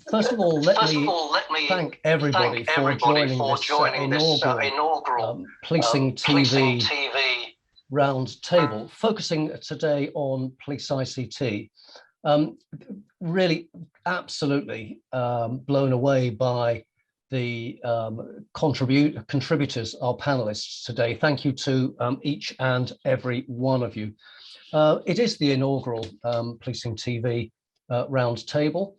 First of all, let me thank everybody for joining this inaugural Policing TV Roundtable, focusing today on police ICT. Really, absolutely blown away by the contributors, our panelists today. Thank you to each and every one of you. It is the inaugural Policing TV Roundtable.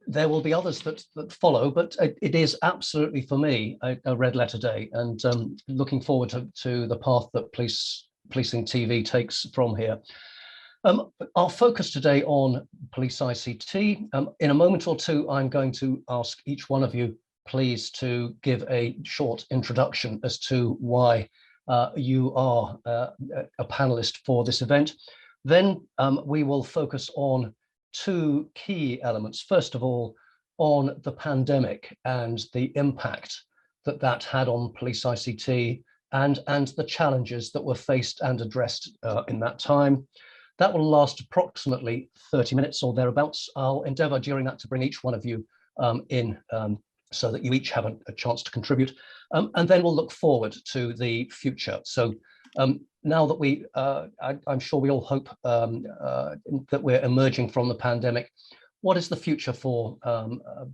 There will be others that follow, but it is absolutely, for me, a red letter day, and looking forward to the path that Policing TV takes from here. Our focus today on police ICT. In a moment or two, I'm going to ask each one of you, please, to give a short introduction as to why you are a panelist for this event. Then we will focus on two key elements. First of all, on the pandemic and the impact that that had on police ICT and the challenges that were faced and addressed in that time. That will last approximately 30 minutes or thereabouts. I'll endeavour during that to bring each one of you in so that you each have a chance to contribute. And then we'll look forward to the future. So now that I'm sure we all hope that we're emerging from the pandemic, what is the future for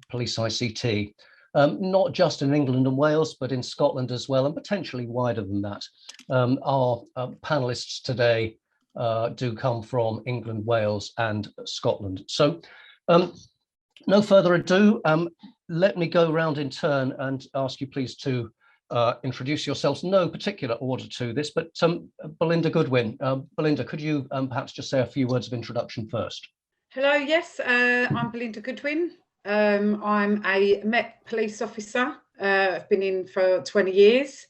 police ICT? Not just in England and Wales, but in Scotland as well, and potentially wider than that. Our panelists today do come from England, Wales, and Scotland. So no further ado, let me go around in turn and ask you please to introduce yourselves. No particular order to this, but Belinda Goodwin. Belinda, could you perhaps just say a few words of introduction first? Hello, yes, I'm Belinda Goodwin. I'm a Met police officer. I've been in for 20 years.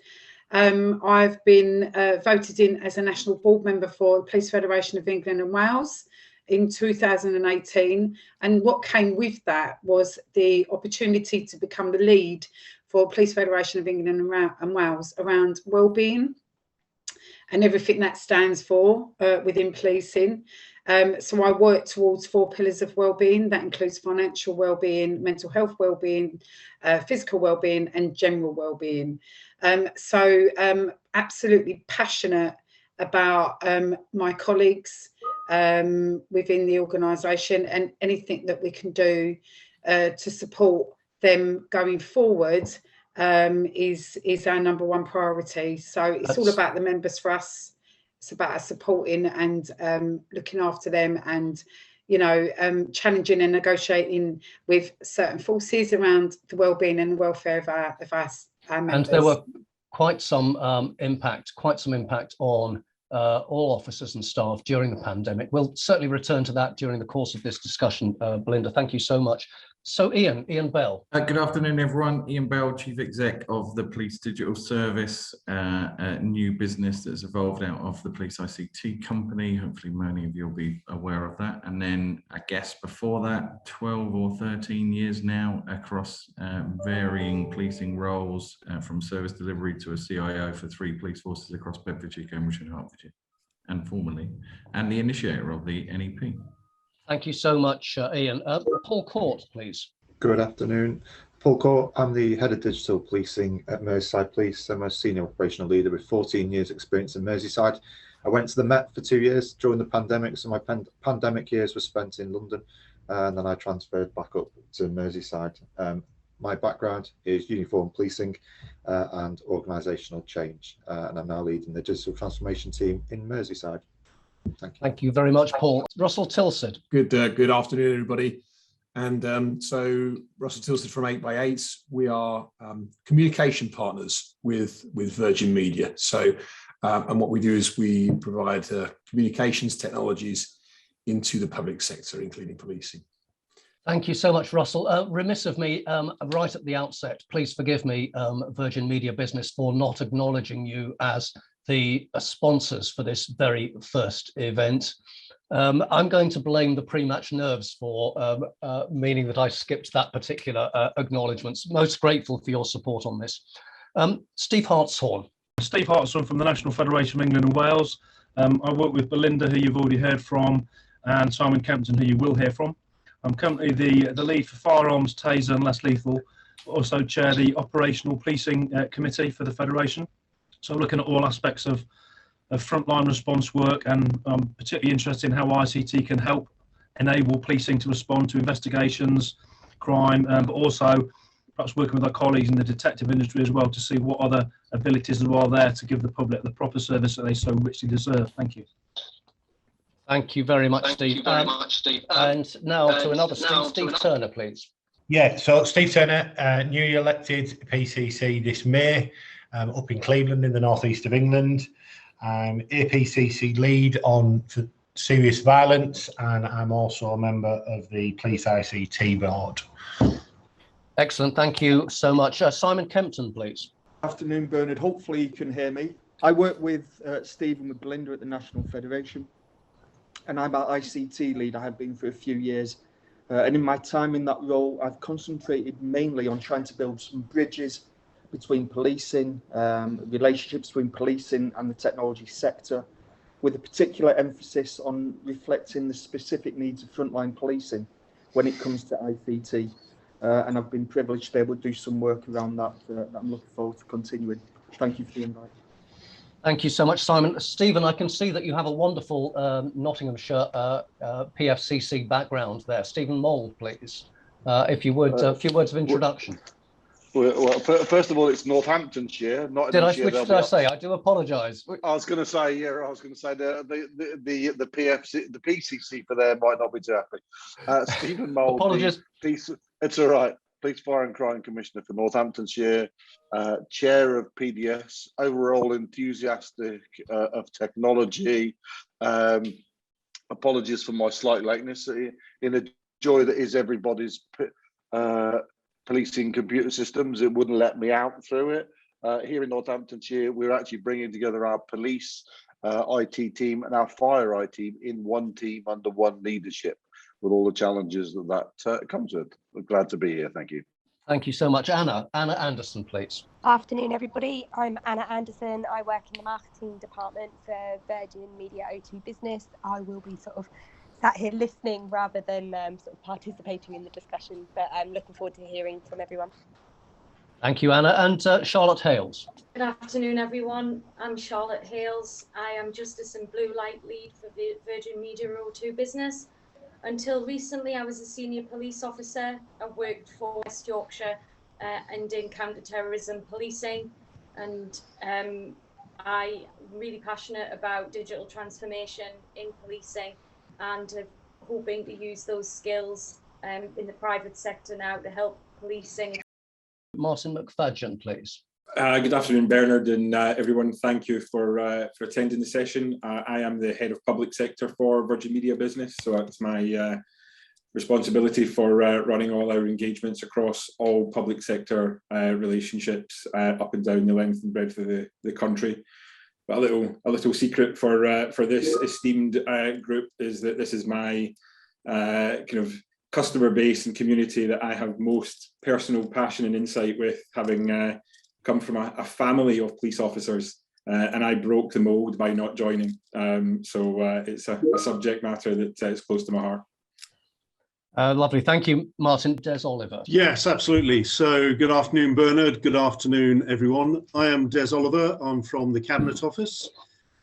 I've been voted in as a national board member for the Police Federation of England and Wales in 2018. And what came with that was the opportunity to become the lead for Police Federation of England and Wales around wellbeing and everything that stands for within policing. So I work towards 4 pillars of wellbeing. That includes financial wellbeing, mental health wellbeing, physical wellbeing, and general wellbeing. So absolutely passionate about my colleagues within the organisation and anything that we can do to support them going forward is our number one priority. So it's all about the members for us. It's about us supporting and looking after them and, you know, challenging and negotiating with certain forces around the wellbeing and welfare of our members. And there were quite some impact on all officers and staff during the pandemic. We'll certainly return to that during the course of this discussion, Belinda. Thank you so much. So Ian Bell. Good afternoon, everyone. Ian Bell, Chief Exec of the Police Digital Service, a new business that's evolved out of the Police ICT company. Hopefully many of you will be aware of that. And then I guess before that, 12 or 13 years now across varying policing roles, from service delivery to a CIO for 3 police forces across Bedfordshire, Cambridge and Hertfordshire, and formerly, and the initiator of the NEP. Thank you so much, Ian. Paul Court, please. Good afternoon. Paul Court, I'm the Head of Digital Policing at Merseyside Police. I'm a Senior Operational Leader with 14 years experience in Merseyside. I went to the Met for 2 years during the pandemic, so my pandemic years were spent in London, and then I transferred back up to Merseyside. My background is uniform policing and organisational change, and I'm now leading the digital transformation team in Merseyside. Thank you very much, Paul. Russell Tilsted. Good afternoon, everybody. And so Russell Tilsted from 8x8. We are communication partners with Virgin Media. So, and what we do is we provide communications technologies into the public sector, including policing. Thank you so much, Russell. Remiss of me, right at the outset, please forgive me, Virgin Media Business, for not acknowledging you as the sponsors for this very first event. I'm going to blame the pre-match nerves for meaning that I skipped that particular acknowledgement. Most grateful for your support on this. Steve Hartshorn. Steve Hartshorn from the National Federation of England and Wales. I work with Belinda, who you've already heard from, and Simon Kempton, who you will hear from. I'm currently the lead for firearms, taser and less lethal. Also chair the operational policing committee for the Federation. So looking at all aspects of frontline response work, and I'm particularly interested in how ICT can help enable policing to respond to investigations, crime, but also perhaps working with our colleagues in the detective industry as well to see what other abilities there are there to give the public the proper service that they so richly deserve. Thank you. Thank you very much, Steve. And now to another Steve, Steve Turner, please. Yeah, so Steve Turner, newly elected PCC this May, up in Cleveland in the northeast of England. I'm APCC lead on for serious violence, and I'm also a member of the Police ICT board. Excellent, thank you so much. Simon Kempton, please. Afternoon, Bernard. Hopefully you can hear me. I work with Steve and with Belinda at the National Federation, and I'm our ICT lead. I have been for a few years. And in my time in that role, I've concentrated mainly on trying to build some bridges between policing, relationships between policing and the technology sector, with a particular emphasis on reflecting the specific needs of frontline policing when it comes to ICT. And I've been privileged to be able to do some work around that that I'm looking forward to continuing. Thank you for the invite. Thank you so much, Simon. Stephen, I can see that you have a wonderful Nottinghamshire PFCC background there. Stephen Mould, please, if you would, a few words of introduction. Well, first of all, it's Northamptonshire, not. Did I switch? Did I say? I do apologise. I was going to say, yeah, I was going to say the PFC, the PCC for there might not be too happy. Stephen Mould. Apologies. It's all right. Police Fire and Crime Commissioner for Northamptonshire, chair of PDS, overall enthusiastic of technology. Apologies for my slight lateness in a joy that is everybody's policing computer systems. It wouldn't let me out through it. Here in Northamptonshire, we're actually bringing together our police IT team and our fire IT team in one team under one leadership, with all the challenges that comes with. We're glad to be here. Thank you. Thank you so much. Anna Anderson, please. Afternoon, everybody. I'm Anna Anderson. I work in the marketing department for Virgin Media O2 Business. I will be sort of sat here listening rather than sort of participating in the discussion, but I'm looking forward to hearing from everyone. Thank you, Anna. And Charlotte Hales. Good afternoon, everyone. I'm Charlotte Hales. I am Justice and Blue Light Lead for Virgin Media O2 Business. Until recently, I was a senior police officer. I worked for West Yorkshire and in counter-terrorism policing. And I'm really passionate about digital transformation in policing and hoping to use those skills in the private sector now to help policing. Martin McFadgen, please. Good afternoon, Bernard, and everyone. Thank you for attending the session. I am the head of public sector for Virgin Media Business, so it's my responsibility for running all our engagements across all public sector relationships up and down the length and breadth of the country. But a little secret for this esteemed group is that this is my kind of customer base and community that I have most personal passion and insight with, having come from a family of police officers, and I broke the mold by not joining. So it's a subject matter that is close to my heart. Lovely, thank you, Martin. Des Oliver. Yes, absolutely. So good afternoon, Bernard. Good afternoon, everyone. I am Des Oliver. I'm from the Cabinet Office.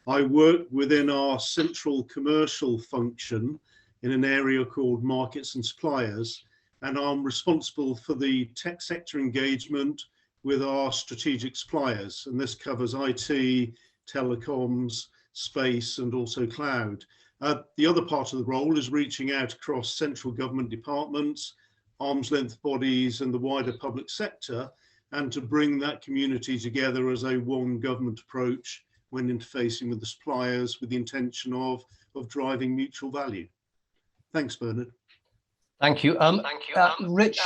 I work within our central commercial function in an area called Markets and Suppliers, and I'm responsible for the tech sector engagement with our strategic suppliers, and this covers IT, telecoms, space, and also cloud. The other part of the role is reaching out across central government departments, arm's length bodies, and the wider public sector, and to bring that community together as a one government approach when interfacing with the suppliers, with the intention of driving mutual value. Thanks, Bernard. Thank you. Rich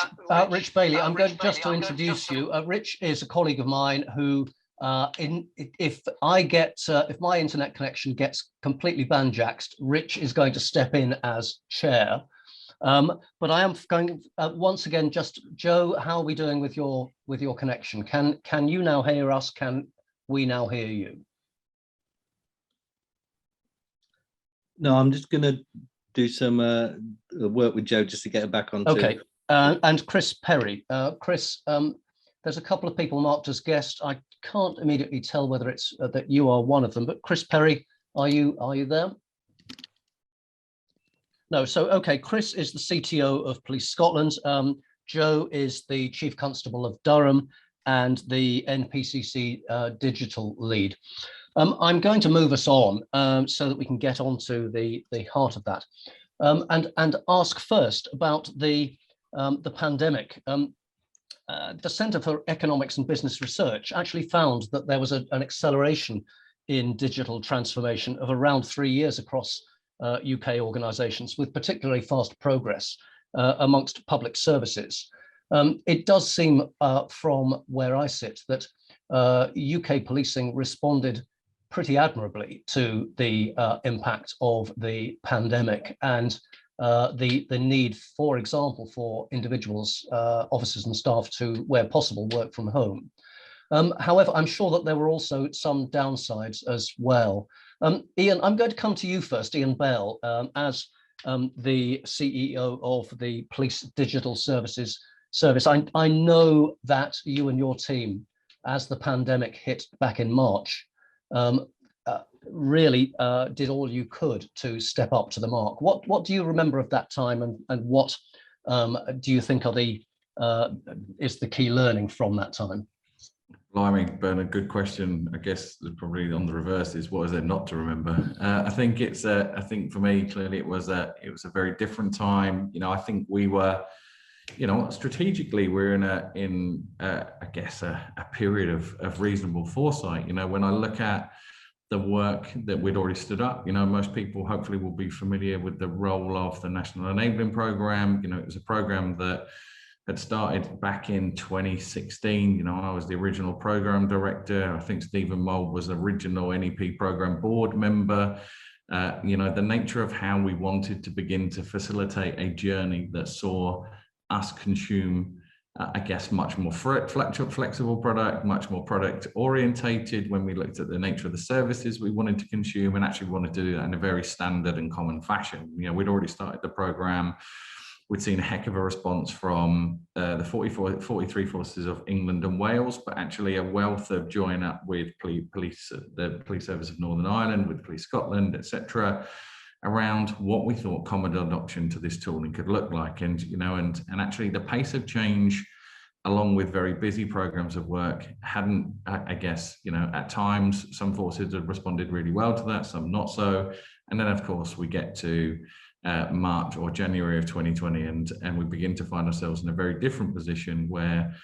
Bailey, I'm going just to introduce you. Rich is a colleague of mine who, if my internet connection gets completely banjaxed, Rich is going to step in as chair. But I am going once again. Just Joe, how are we doing with your connection? Can you now hear us? Can we now hear you? No, I'm just going to do some work with Joe just to get her back on. Okay, and Chris Perry. Chris, there's a couple of people marked as guests. I can't immediately tell whether it's that you are one of them, but Chris Perry, are you there? No, so okay, Chris is the CTO of Police Scotland. Joe is the Chief Constable of Durham and the NPCC digital lead. I'm going to move us on so that we can get on to the heart of that, and ask first about the pandemic. The Centre for Economics and Business Research actually found that there was an acceleration in digital transformation of around 3 years across UK organisations, with particularly fast progress amongst public services. It does seem from where I sit that UK policing responded pretty admirably to the impact of the pandemic and the need, for example, for individuals, officers and staff to, where possible, work from home. However, I'm sure that there were also some downsides as well. Ian, I'm going to come to you first, Ian Bell, as the CEO of the Police Digital Services Service. I know that you and your team, as the pandemic hit back in March, really did all you could to step up to the mark. What do you remember of that time, and what do you think are is the key learning from that time? Blimey, Bernard, good question. I guess probably on the reverse is, what is there not to remember? I think it's I think for me, clearly it was a very different time. You know, I think we were, you know, strategically we're in I guess a period of reasonable foresight. You know, when I look at the work that we'd already stood up, you know, most people hopefully will be familiar with the role of the National Enabling Programme. You know, it was a programme that had started back in 2016. You know, I was the original program director. I think Stephen Mould was original NEP program board member. You know, the nature of how we wanted to begin to facilitate a journey that saw us consume, I guess, much more flexible product, much more product orientated when we looked at the nature of the services we wanted to consume, and actually wanted to do that in a very standard and common fashion. You know, we'd already started the program. We'd seen a heck of a response from the 43 forces of England and Wales, but actually a wealth of join up with the Police Service of Northern Ireland, with Police Scotland, etc., around what we thought common adoption to this tooling could look like. And, you know, and actually the pace of change, along with very busy programs of work, hadn't, I guess, you know, at times some forces had responded really well to that, some not so. And then of course we get to March or January of 2020, and we begin to find ourselves in a very different position where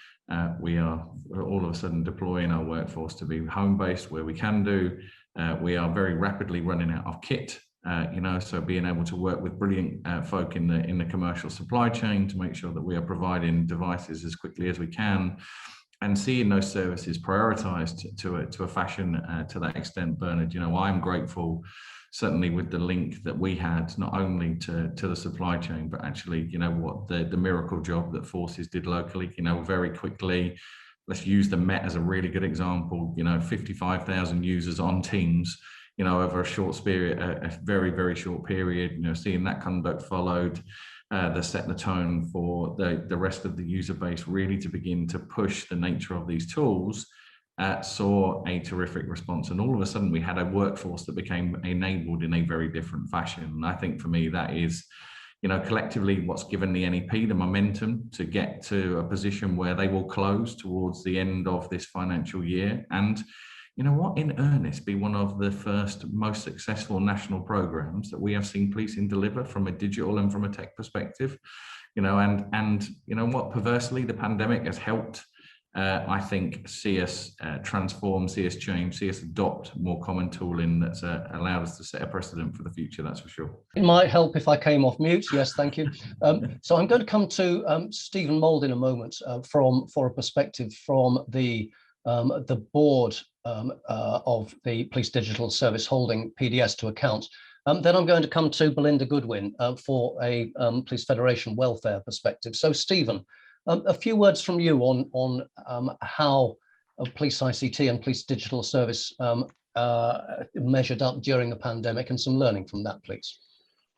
we are all of a sudden deploying our workforce to be home-based where we can do. We are very rapidly running out of kit, you know, so being able to work with brilliant folk in the commercial supply chain to make sure that we are providing devices as quickly as we can, and seeing those services prioritized to a fashion to that extent. Bernard, you know, I'm grateful certainly with the link that we had, not only to the supply chain, but actually, you know, what the miracle job that forces did locally, you know, very quickly. Let's use the Met as a really good example, you know, 55,000 users on Teams, you know, over a short period, a very, very short period, you know, seeing that conduct followed, that set the tone for the rest of the user base really to begin to push the nature of these tools. Saw a terrific response, and all of a sudden we had a workforce that became enabled in a very different fashion. And I think for me that is, you know, collectively what's given the NEP the momentum to get to a position where they will close towards the end of this financial year, and, you know what, in earnest be one of the first most successful national programs that we have seen policing deliver from a digital and from a tech perspective. You know, and you know what, perversely the pandemic has helped I think see us transform, see us change, see us adopt more common tooling that's allowed us to set a precedent for the future, that's for sure. It might help if I came off mute. Yes, thank you. So I'm going to come to Stephen Mould in a moment for a perspective from the board of the Police Digital Service holding PDS to account. Then I'm going to come to Belinda Goodwin for a Police Federation welfare perspective. So Stephen, a few words from you on how Police ICT and Police Digital Service measured up during the pandemic, and some learning from that, please.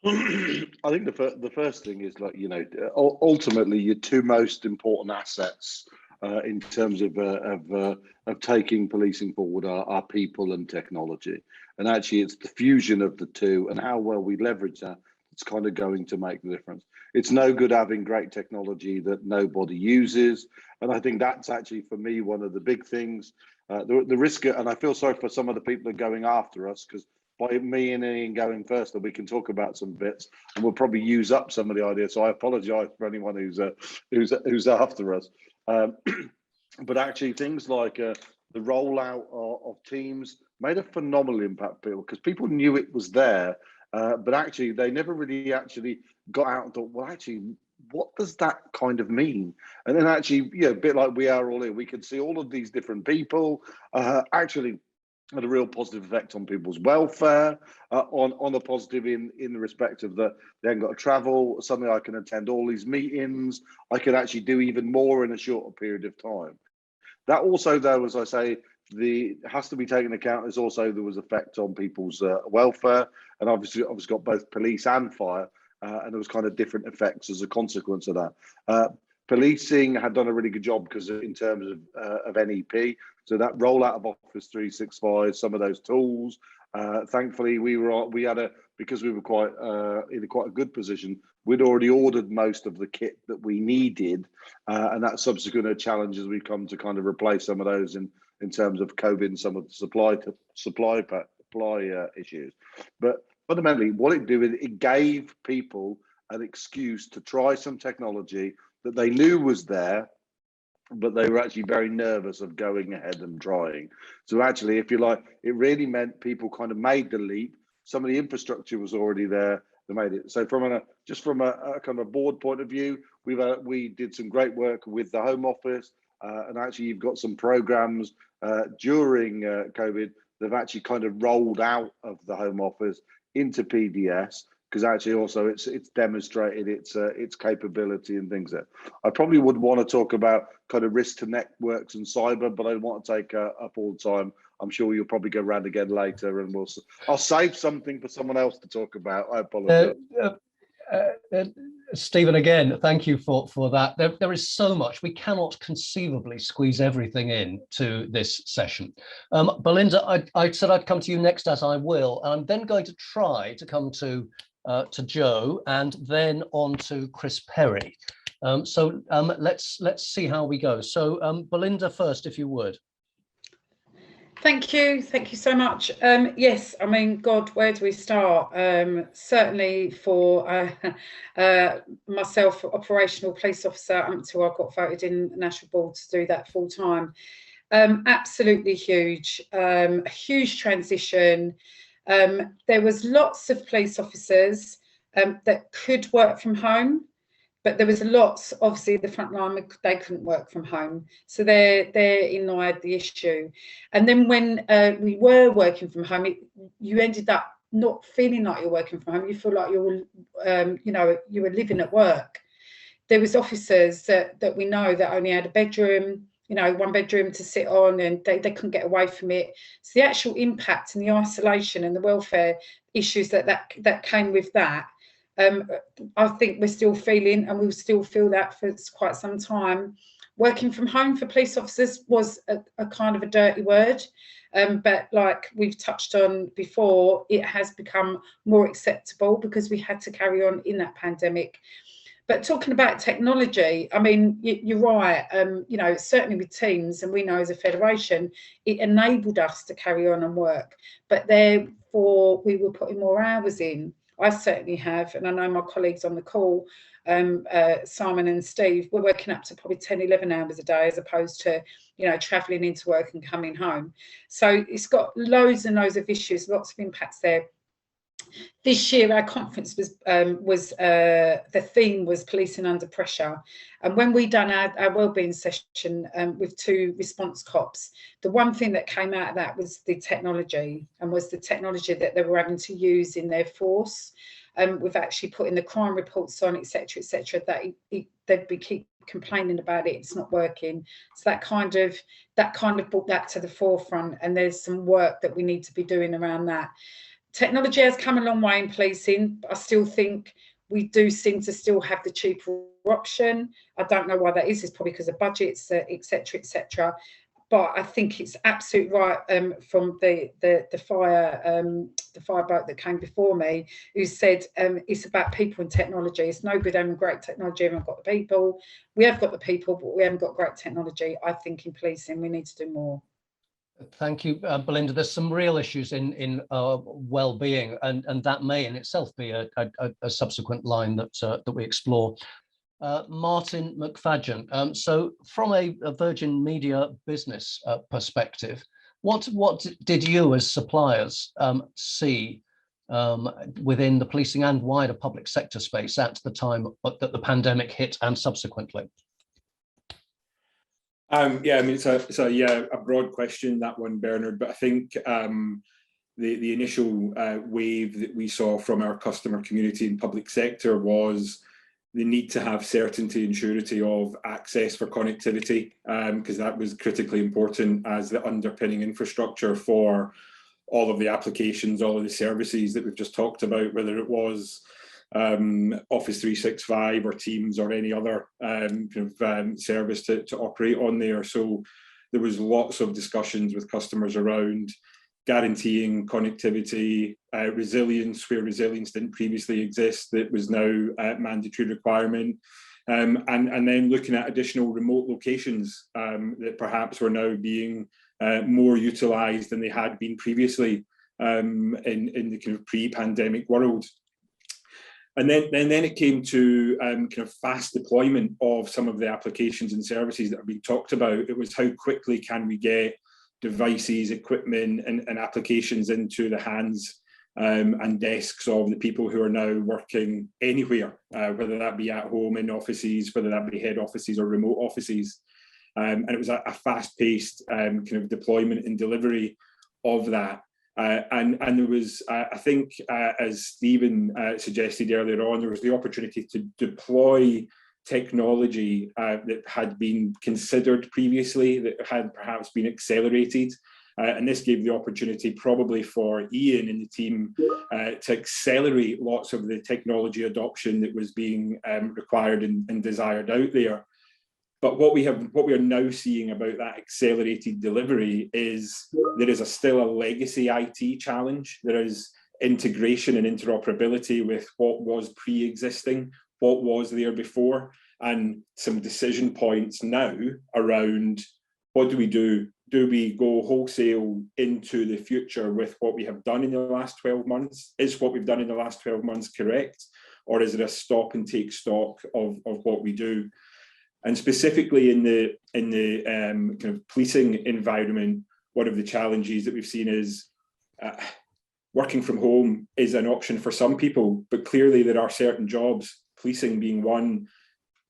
I think the first thing is, like, you know, ultimately your two most important assets in terms of taking policing forward are people and technology. And actually it's the fusion of the two and how well we leverage that that's kind of going to make the difference. It's no good having great technology that nobody uses. And I think that's actually, for me, one of the big things. The risk, and I feel sorry for some of the people that are going after us, because by me and Ian going first, and we can talk about some bits, and we'll probably use up some of the ideas. So I apologise for anyone who's after us. But actually, things like the rollout of Teams made a phenomenal impact, because people knew it was there, but actually they never really actually got out and thought, well, actually, what does that kind of mean? And then actually, you know, a bit like we are all here, we can see all of these different people actually had a real positive effect on people's welfare, on a positive in the respect of that they haven't got to travel. Suddenly I can attend all these meetings. I can actually do even more in a shorter period of time. That also, though, as I say, has to be taken into account is also there was effect on people's welfare, and obviously got both police and fire, and there was kind of different effects as a consequence of that. Policing had done a really good job because in terms of NEP, so that rollout of Office 365, some of those tools. Thankfully, because we were quite in quite a good position. We'd already ordered most of the kit that we needed, and that subsequent challenges we've come to kind of replace some of those in terms of COVID and some of the supply issues. But fundamentally, what it did is it gave people an excuse to try some technology that they knew was there, but they were actually very nervous of going ahead and trying. So actually, if you like, it really meant people kind of made the leap. Some of the infrastructure was already there. They made it. So from a kind of board point of view, we did some great work with the Home Office, and actually you've got some programs during COVID they've actually kind of rolled out of the Home Office into PDS, because actually also it's demonstrated its capability and things that I probably would want to talk about kind of risk to networks and cyber, but I don't want to take up all the time. I'm sure you'll probably go around again later, and I'll save something for someone else to talk about. I apologize. Stephen, again, thank you for that. There is so much. We cannot conceivably squeeze everything in to this session. Belinda, I said I'd come to you next, as I will. I'm then going to try to come to Joe and then on to Chris Perry. Let's see how we go. So Belinda first, if you would. Thank you so much. Yes, I mean, God, where do we start? Certainly for myself, operational police officer, until I got voted in the National Board to do that full time. Absolutely huge, a huge transition. There was lots of police officers that could work from home, but there was lots, obviously, the frontline, they couldn't work from home. So they're denied the issue. And then when we were working from home, you ended up not feeling like you're working from home. You feel like you were living at work. There was officers that we know that only had a bedroom, one bedroom to sit on, and they couldn't get away from it. So the actual impact and the isolation and the welfare issues that came with that, I think we're still feeling, and we'll still feel that for quite some time. Working from home for police officers was a kind of a dirty word, but like we've touched on before, it has become more acceptable because we had to carry on in that pandemic. But talking about technology, I mean, you're right, certainly with Teams, and we know as a federation, it enabled us to carry on and work, but therefore we were putting more hours in. I certainly have, and I know my colleagues on the call, Simon and Steve, we're working up to probably 10, 11 hours a day, as opposed to, travelling into work and coming home. So it's got loads and loads of issues, lots of impacts there. This year, our conference was the theme was policing under pressure, and when we done our wellbeing session with 2 response cops, the one thing that came out of that was the technology, and was the technology that they were having to use in their force. We've actually put in the crime reports on, etc., that they'd be keep complaining about it. It's not working. So that kind of brought that to the forefront, and there's some work that we need to be doing around that. Technology has come a long way in policing, but I still think we do seem to still have the cheaper option. I don't know why that is. It's probably because of budgets, etc., etc. But I think it's absolutely right from the fireboat that came before me, who said it's about people and technology. It's no good having great technology. We haven't got the people. We have got the people, but we haven't got great technology. I think in policing we need to do more. Thank you, Belinda. There's some real issues in well-being, and that may in itself be a subsequent line that we explore. Martin McFadgen. So from a Virgin Media business perspective, what did you as suppliers see within the policing and wider public sector space at the time that the pandemic hit and subsequently? Yeah, I mean, it's a broad question, that one, Bernard, but I think the initial wave that we saw from our customer community and public sector was the need to have certainty and surety of access for connectivity, because that was critically important as the underpinning infrastructure for all of the applications, all of the services that we've just talked about, whether it was Office 365 or Teams or any other service to operate on there. So there was lots of discussions with customers around guaranteeing connectivity, resilience where resilience didn't previously exist, that was now a mandatory requirement, and then looking at additional remote locations that perhaps were now being more utilised than they had been previously in the kind of pre-pandemic world. And then it came to kind of fast deployment of some of the applications and services that have been talked about. It was how quickly can we get devices, equipment, and applications into the hands and desks of the people who are now working anywhere, whether that be at home, in offices, whether that be head offices or remote offices. And it was a fast-paced kind of deployment and delivery of that. And there was, I think, as Stephen suggested earlier on, there was the opportunity to deploy technology that had been considered previously, that had perhaps been accelerated. And this gave the opportunity probably for Ian and the team to accelerate lots of the technology adoption that was being required and desired out there. But what we are now seeing about that accelerated delivery is there is still a legacy IT challenge. There is integration and interoperability with what was pre-existing, what was there before, and some decision points now around what do we do? Do we go wholesale into the future with what we have done in the last 12 months? Is what we've done in the last 12 months correct? Or is it a stop and take stock of what we do? And specifically in the kind of policing environment, one of the challenges that we've seen is working from home is an option for some people, but clearly there are certain jobs, policing being one,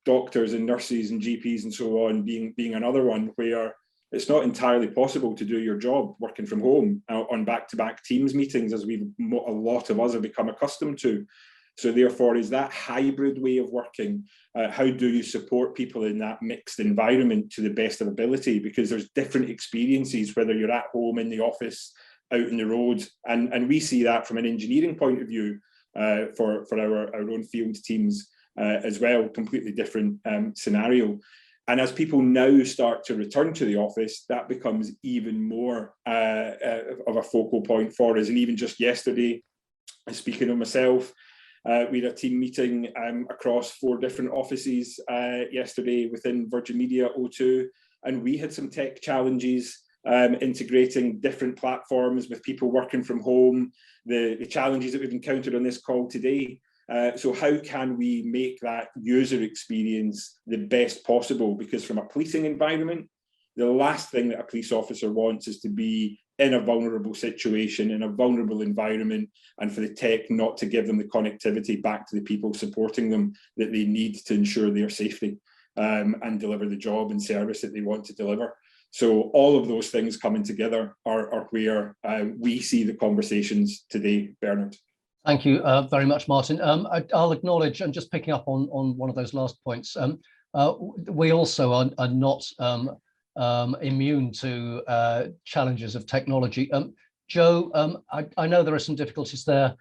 doctors and nurses and GPs and so on being another one, where it's not entirely possible to do your job working from home on back-to-back Teams meetings, as a lot of us have become accustomed to. So therefore, is that hybrid way of working, how do you support people in that mixed environment to the best of ability? Because there's different experiences, whether you're at home, in the office, out in the road. And we see that from an engineering point of view for our own field teams as well, completely different scenario. And as people now start to return to the office, that becomes even more of a focal point for us. And even just yesterday, speaking of myself, we had a team meeting across 4 different offices yesterday within Virgin Media O2, and we had some tech challenges integrating different platforms with people working from home, the challenges that we've encountered on this call today. So how can we make that user experience the best possible? Because from a policing environment, the last thing that a police officer wants is to be in a vulnerable situation, in a vulnerable environment, and for the tech not to give them the connectivity back to the people supporting them that they need to ensure their safety and deliver the job and service that they want to deliver. So all of those things coming together are where we see the conversations today, Bernard. Thank you very much, Martin. I'll acknowledge, and just picking up on one of those last points, we also are not immune to challenges of technology. Joe, I know there are some difficulties there.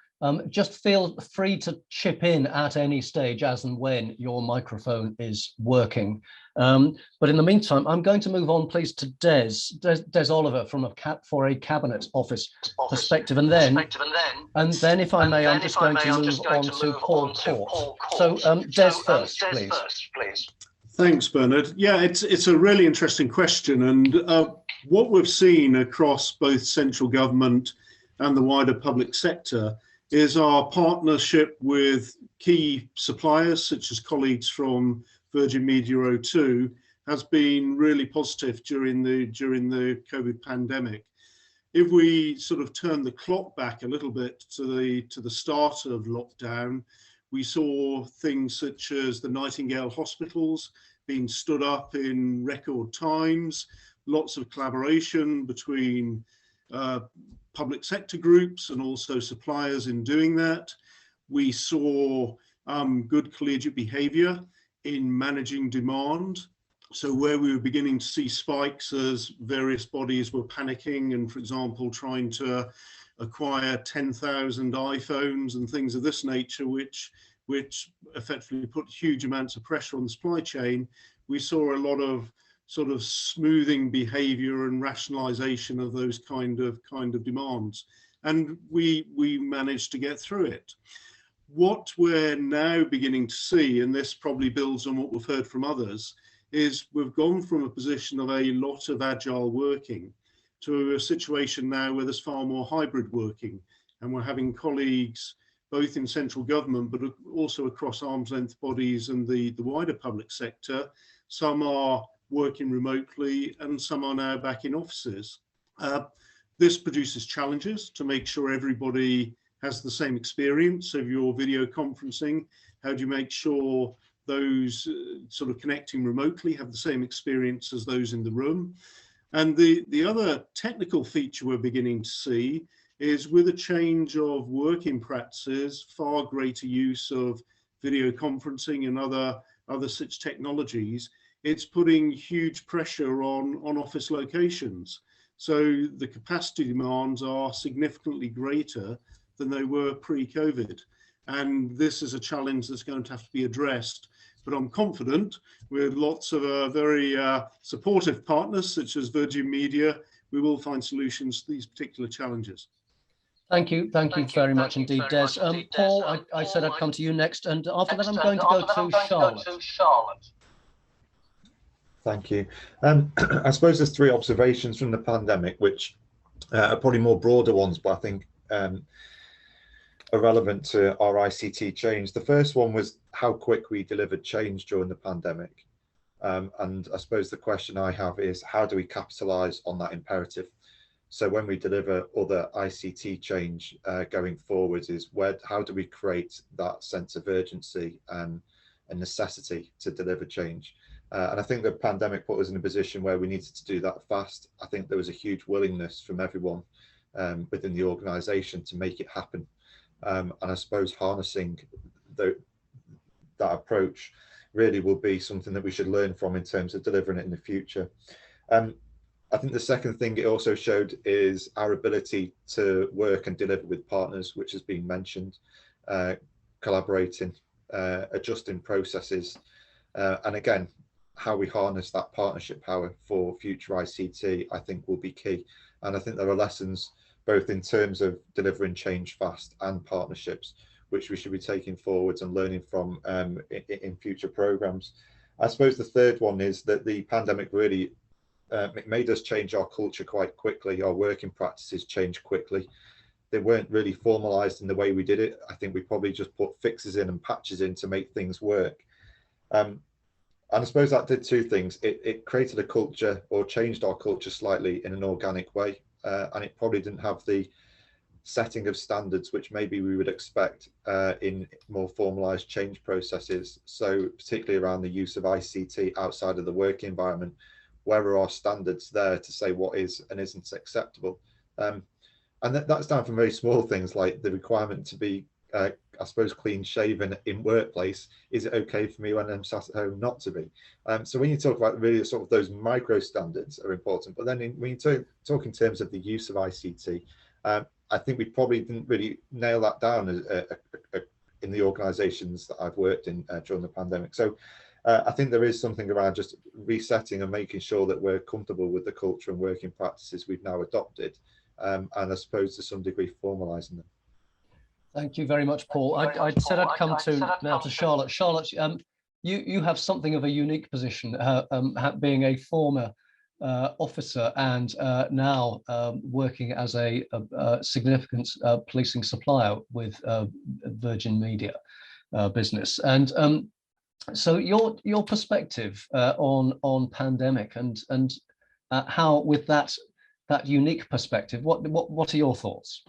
Just feel free to chip in at any stage as and when your microphone is working. But in the meantime, I'm going to move on, please, to Des Oliver from a Cabinet Office perspective, and then if I may, I'm just going to move on to Paul Court. So Des first, please. Thanks, Bernard. Yeah, it's a really interesting question, and what we've seen across both central government and the wider public sector is our partnership with key suppliers, such as colleagues from Virgin Media O2, has been really positive during the COVID pandemic. If we sort of turn the clock back a little bit to the start of lockdown, we saw things such as the Nightingale hospitals being stood up in record times, lots of collaboration between public sector groups and also suppliers in doing that. We saw good collegiate behaviour in managing demand. So where we were beginning to see spikes as various bodies were panicking and, for example, trying to acquire 10,000 iPhones and things of this nature, which effectively put huge amounts of pressure on the supply chain, we saw a lot of sort of smoothing behavior and rationalization of those kind of demands, and we managed to get through it. What we're now beginning to see, and this probably builds on what we've heard from others, is we've gone from a position of a lot of agile working to a situation now where there's far more hybrid working, and we're having colleagues both in central government but also across arm's length bodies and the wider public sector. Some are working remotely and some are now back in offices. This produces challenges to make sure everybody has the same experience. So if you're video conferencing, how do you make sure those sort of connecting remotely have the same experience as those in the room? And the other technical feature we're beginning to see is, with a change of working practices, far greater use of video conferencing and other such technologies, it's putting huge pressure on office locations. So the capacity demands are significantly greater than they were pre-COVID. And this is a challenge that's going to have to be addressed. But I'm confident with lots of very supportive partners such as Virgin Media, we will find solutions to these particular challenges. Thank you very much indeed, Des. Paul, I said I'd come to you next, and after that I'm going to go to Charlotte. Thank you. I suppose there's three observations from the pandemic, which are probably more broader ones, but I think are relevant to our ICT change. The first one was how quick we delivered change during the pandemic. And I suppose the question I have is, how do we capitalise on that imperative? So when we deliver other ICT change going forwards, is how do we create that sense of urgency and necessity to deliver change? And I think the pandemic put us in a position where we needed to do that fast. I think there was a huge willingness from everyone within the organisation to make it happen. And I suppose harnessing that approach really will be something that we should learn from in terms of delivering it in the future. I think the second thing it also showed is our ability to work and deliver with partners, which has been mentioned, collaborating, adjusting processes, and again, how we harness that partnership power for future ICT, I think will be key. And I think there are lessons both in terms of delivering change fast and partnerships, which we should be taking forwards and learning from in future programs. I suppose the third one is that the pandemic really made us change our culture quite quickly. Our working practices changed quickly. They weren't really formalized in the way we did it. I think we probably just put fixes in and patches in to make things work. And I suppose that did two things. It created a culture, or changed our culture slightly in an organic way. And it probably didn't have the setting of standards which maybe we would expect in more formalized change processes. So particularly around the use of ICT outside of the work environment, where are our standards there to say what is and isn't acceptable? And that's down from very small things like the requirement to be, I suppose, clean shaven in workplace. Is it okay for me when I'm sat at home not to be? So when you talk about really sort of those micro standards are important, but then when you talk in terms of the use of ICT I think we probably didn't really nail that down in the organisations that I've worked in during the pandemic. So I think there is something around just resetting and making sure that we're comfortable with the culture and working practices we've now adopted, and I suppose to some degree formalising them. Thank you very much, Paul. I said I'd come now to Charlotte. Charlotte, you have something of a unique position, being a former officer and now working as a significant policing supplier with Virgin Media business. And so your perspective on pandemic and how, with that unique perspective, what are your thoughts?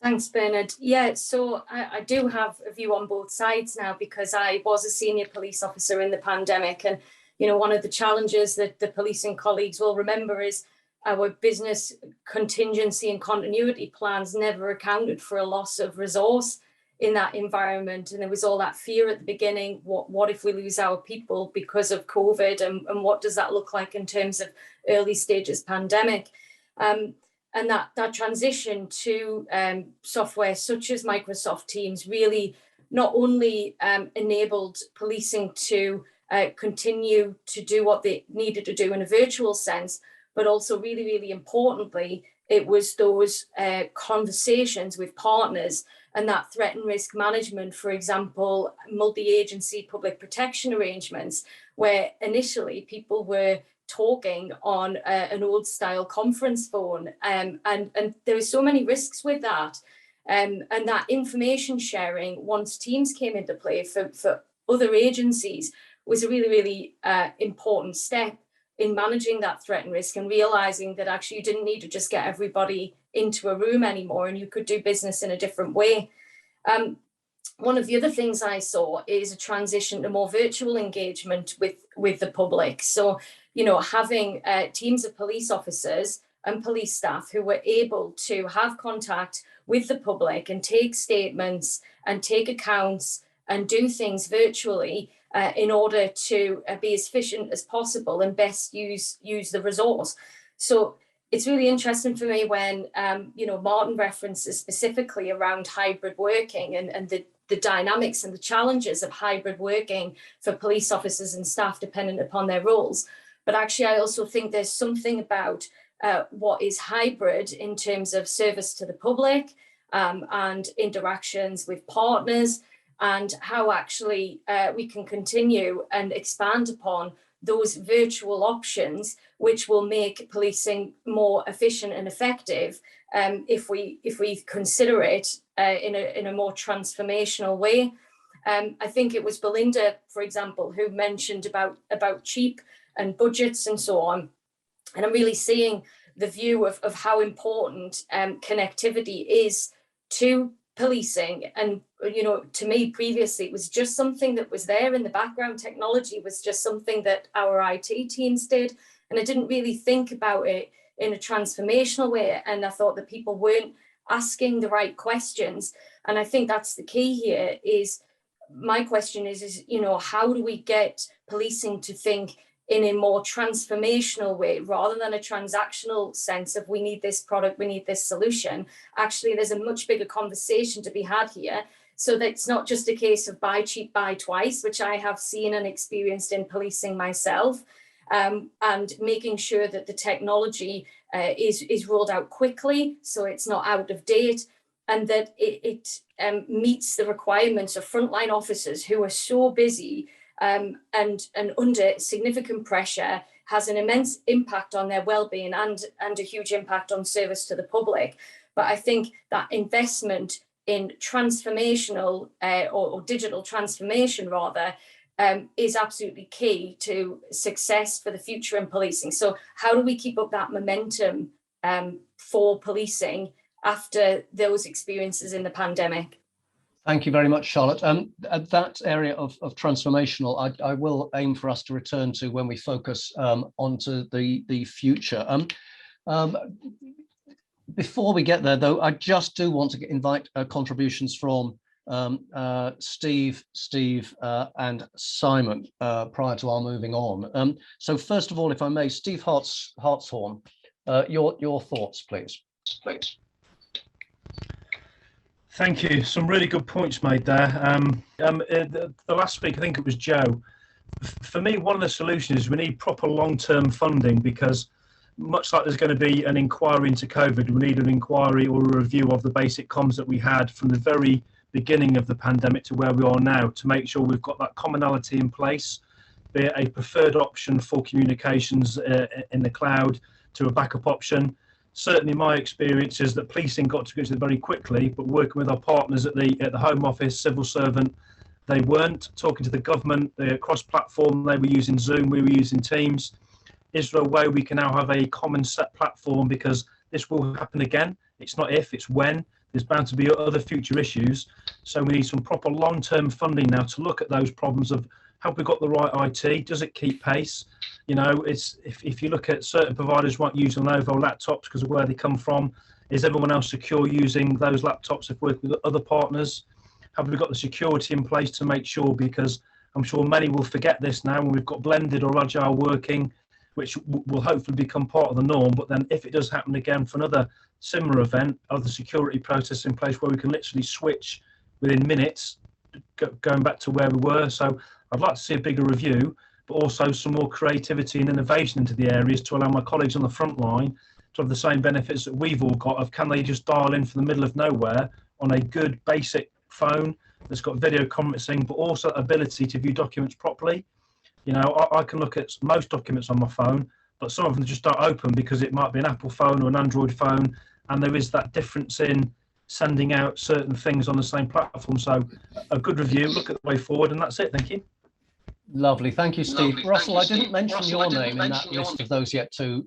Thanks, Bernard. Yeah, so I do have a view on both sides now, because I was a senior police officer in the pandemic. And, you know, one of the challenges that the policing colleagues will remember is our business contingency and continuity plans never accounted for a loss of resource in that environment. And there was all that fear at the beginning. What if we lose our people because of COVID? And what does that look like in terms of early stages pandemic? And that transition to software such as Microsoft Teams really not only enabled policing to continue to do what they needed to do in a virtual sense, but also really, really importantly, it was those conversations with partners and that threat and risk management, for example, multi-agency public protection arrangements, where initially people were talking on an old style conference phone, and there were so many risks with that, and that information sharing, once Teams came into play for other agencies, was a really, really important step in managing that threat and risk, and realizing that actually you didn't need to just get everybody into a room anymore, and you could do business in a different way. One of the other things I saw is a transition to more virtual engagement with the public. So, you know, having teams of police officers and police staff who were able to have contact with the public and take statements and take accounts and do things virtually in order to be as efficient as possible and best use the resource. So it's really interesting for me when, you know, Martin references specifically around hybrid working and the dynamics and the challenges of hybrid working for police officers and staff dependent upon their roles. But actually, I also think there's something about what is hybrid in terms of service to the public and interactions with partners, and how actually we can continue and expand upon those virtual options, which will make policing more efficient and effective if we consider it in a more transformational way. I think it was Belinda, for example, who mentioned about cheap and budgets and so on. And I'm really seeing the view of how important connectivity is to policing. And, you know, to me previously, it was just something that was there in the background. Technology was just something that our IT teams did. And I didn't really think about it in a transformational way. And I thought that people weren't asking the right questions. And I think that's the key here. Is my question is, you know, how do we get policing to think in a more transformational way, rather than a transactional sense of we need this product, we need this solution? Actually, there's a much bigger conversation to be had here, so that it's not just a case of buy cheap, buy twice, which I have seen and experienced in policing myself, and making sure that the technology is rolled out quickly, so it's not out of date, and that it meets the requirements of frontline officers who are so busy and under significant pressure, has an immense impact on their well-being and a huge impact on service to the public. But I think that investment in transformational or digital transformation rather is absolutely key to success for the future in policing. So how do we keep up that momentum for policing after those experiences in the pandemic? Thank you very much, Charlotte. At that area of transformational, I will aim for us to return to when we focus onto the future. Before we get there, though, I just do want to invite contributions from Steve, and Simon prior to our moving on. So first of all, if I may, Steve Hartshorn, your thoughts, please. Thank you. Some really good points made there. The last speaker, I think it was Joe. For me, one of the solutions is we need proper long-term funding, because much like there's going to be an inquiry into COVID, we need an inquiry or a review of the basic comms that we had from the very beginning of the pandemic to where we are now, to make sure we've got that commonality in place, be it a preferred option for communications in the cloud to a backup option. Certainly my experience is that policing got to grips with it very quickly, but working with our partners at the Home Office, civil servant, they weren't. Talking to the government, the cross-platform, they were using Zoom, we were using Teams. Is there a way we can now have a common set platform, because this will happen again? It's not if, it's when. There's bound to be other future issues. So we need some proper long-term funding now to look at those problems of, have we got the right IT? Does it keep pace? You know, it's if you look at certain providers won't use Lenovo laptops because of where they come from. Is everyone else secure using those laptops if working with other partners? Have we got the security in place to make sure? Because I'm sure many will forget this now when we've got blended or agile working, which will hopefully become part of the norm. But then if it does happen again for another similar event, are the security process in place where we can literally switch within minutes, going back to where we were? So I'd like to see a bigger review, but also some more creativity and innovation into the areas to allow my colleagues on the front line to have the same benefits that we've all got of, can they just dial in from the middle of nowhere on a good basic phone that's got video conferencing, but also ability to view documents properly. You know, I can look at most documents on my phone, but some of them just don't open because it might be an Apple phone or an Android phone, and there is that difference in sending out certain things on the same platform. So a good review, look at the way forward, and that's it. Thank you. Lovely, thank you, Steve. Russell, I didn't mention your name in that list of those yet to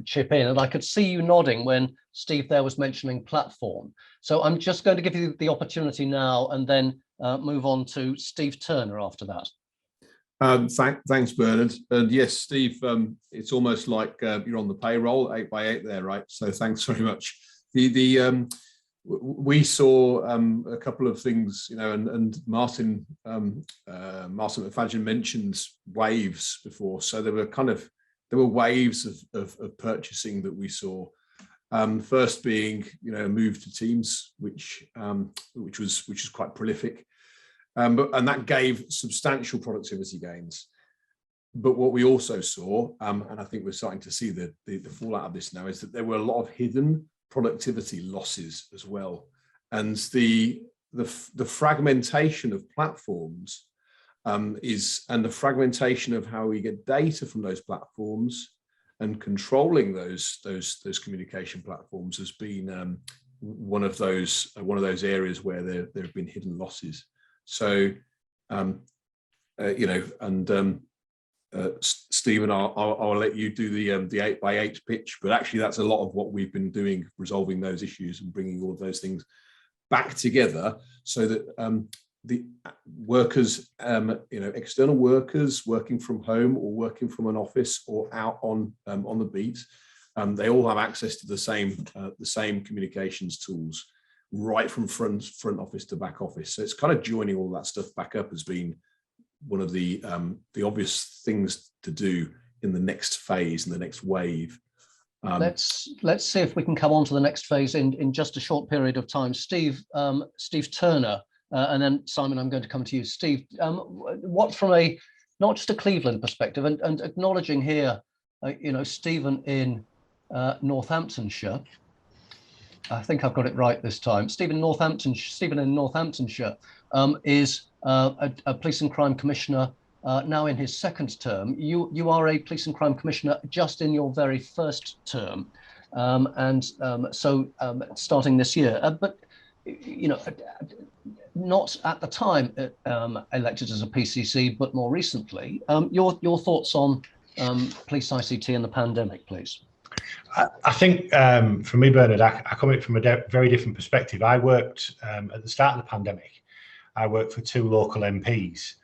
chip in, and I could see you nodding when Steve there was mentioning platform. So I'm just going to give you the opportunity now, and then move on to Steve Turner after that. Thanks, Bernard. And yes, Steve, it's almost like you're on the payroll, 8x8 there, right? So thanks very much. We saw a couple of things, you know, and Martin McFadden mentioned waves before. So there were waves of purchasing that we saw. First being, you know, a move to Teams, which was quite prolific, and that gave substantial productivity gains. But what we also saw, and I think we're starting to see the fallout of this now, is that there were a lot of hidden productivity losses as well, and the fragmentation of platforms and the fragmentation of how we get data from those platforms and controlling those communication platforms has been one of those areas where there have been hidden losses. So you know, and Stephen, I'll let you do the 8x8 pitch, but actually that's a lot of what we've been doing, resolving those issues and bringing all of those things back together so that the workers, you know, external workers working from home or working from an office or out on the beat, they all have access to the same communications tools, right from front office to back office. So it's kind of joining all that stuff back up has been one of the obvious things to do in the next phase, in the next wave. Let's see if we can come on to the next phase in just a short period of time. Steve Turner, and then Simon, I'm going to come to you. Steve, what from a not just a Cleveland perspective, and acknowledging here, you know, Stephen in Northamptonshire. I think I've got it right this time. Stephen in Northamptonshire is a police and crime commissioner now in his second term. You are a police and crime commissioner just in your very first term, so starting this year. But you know, not at the time elected as a PCC, but more recently. Your thoughts on police ICT and the pandemic, please. I think for me, Bernard, I come at it from a very different perspective. I worked at the start of the pandemic. I worked for 2 local MPs,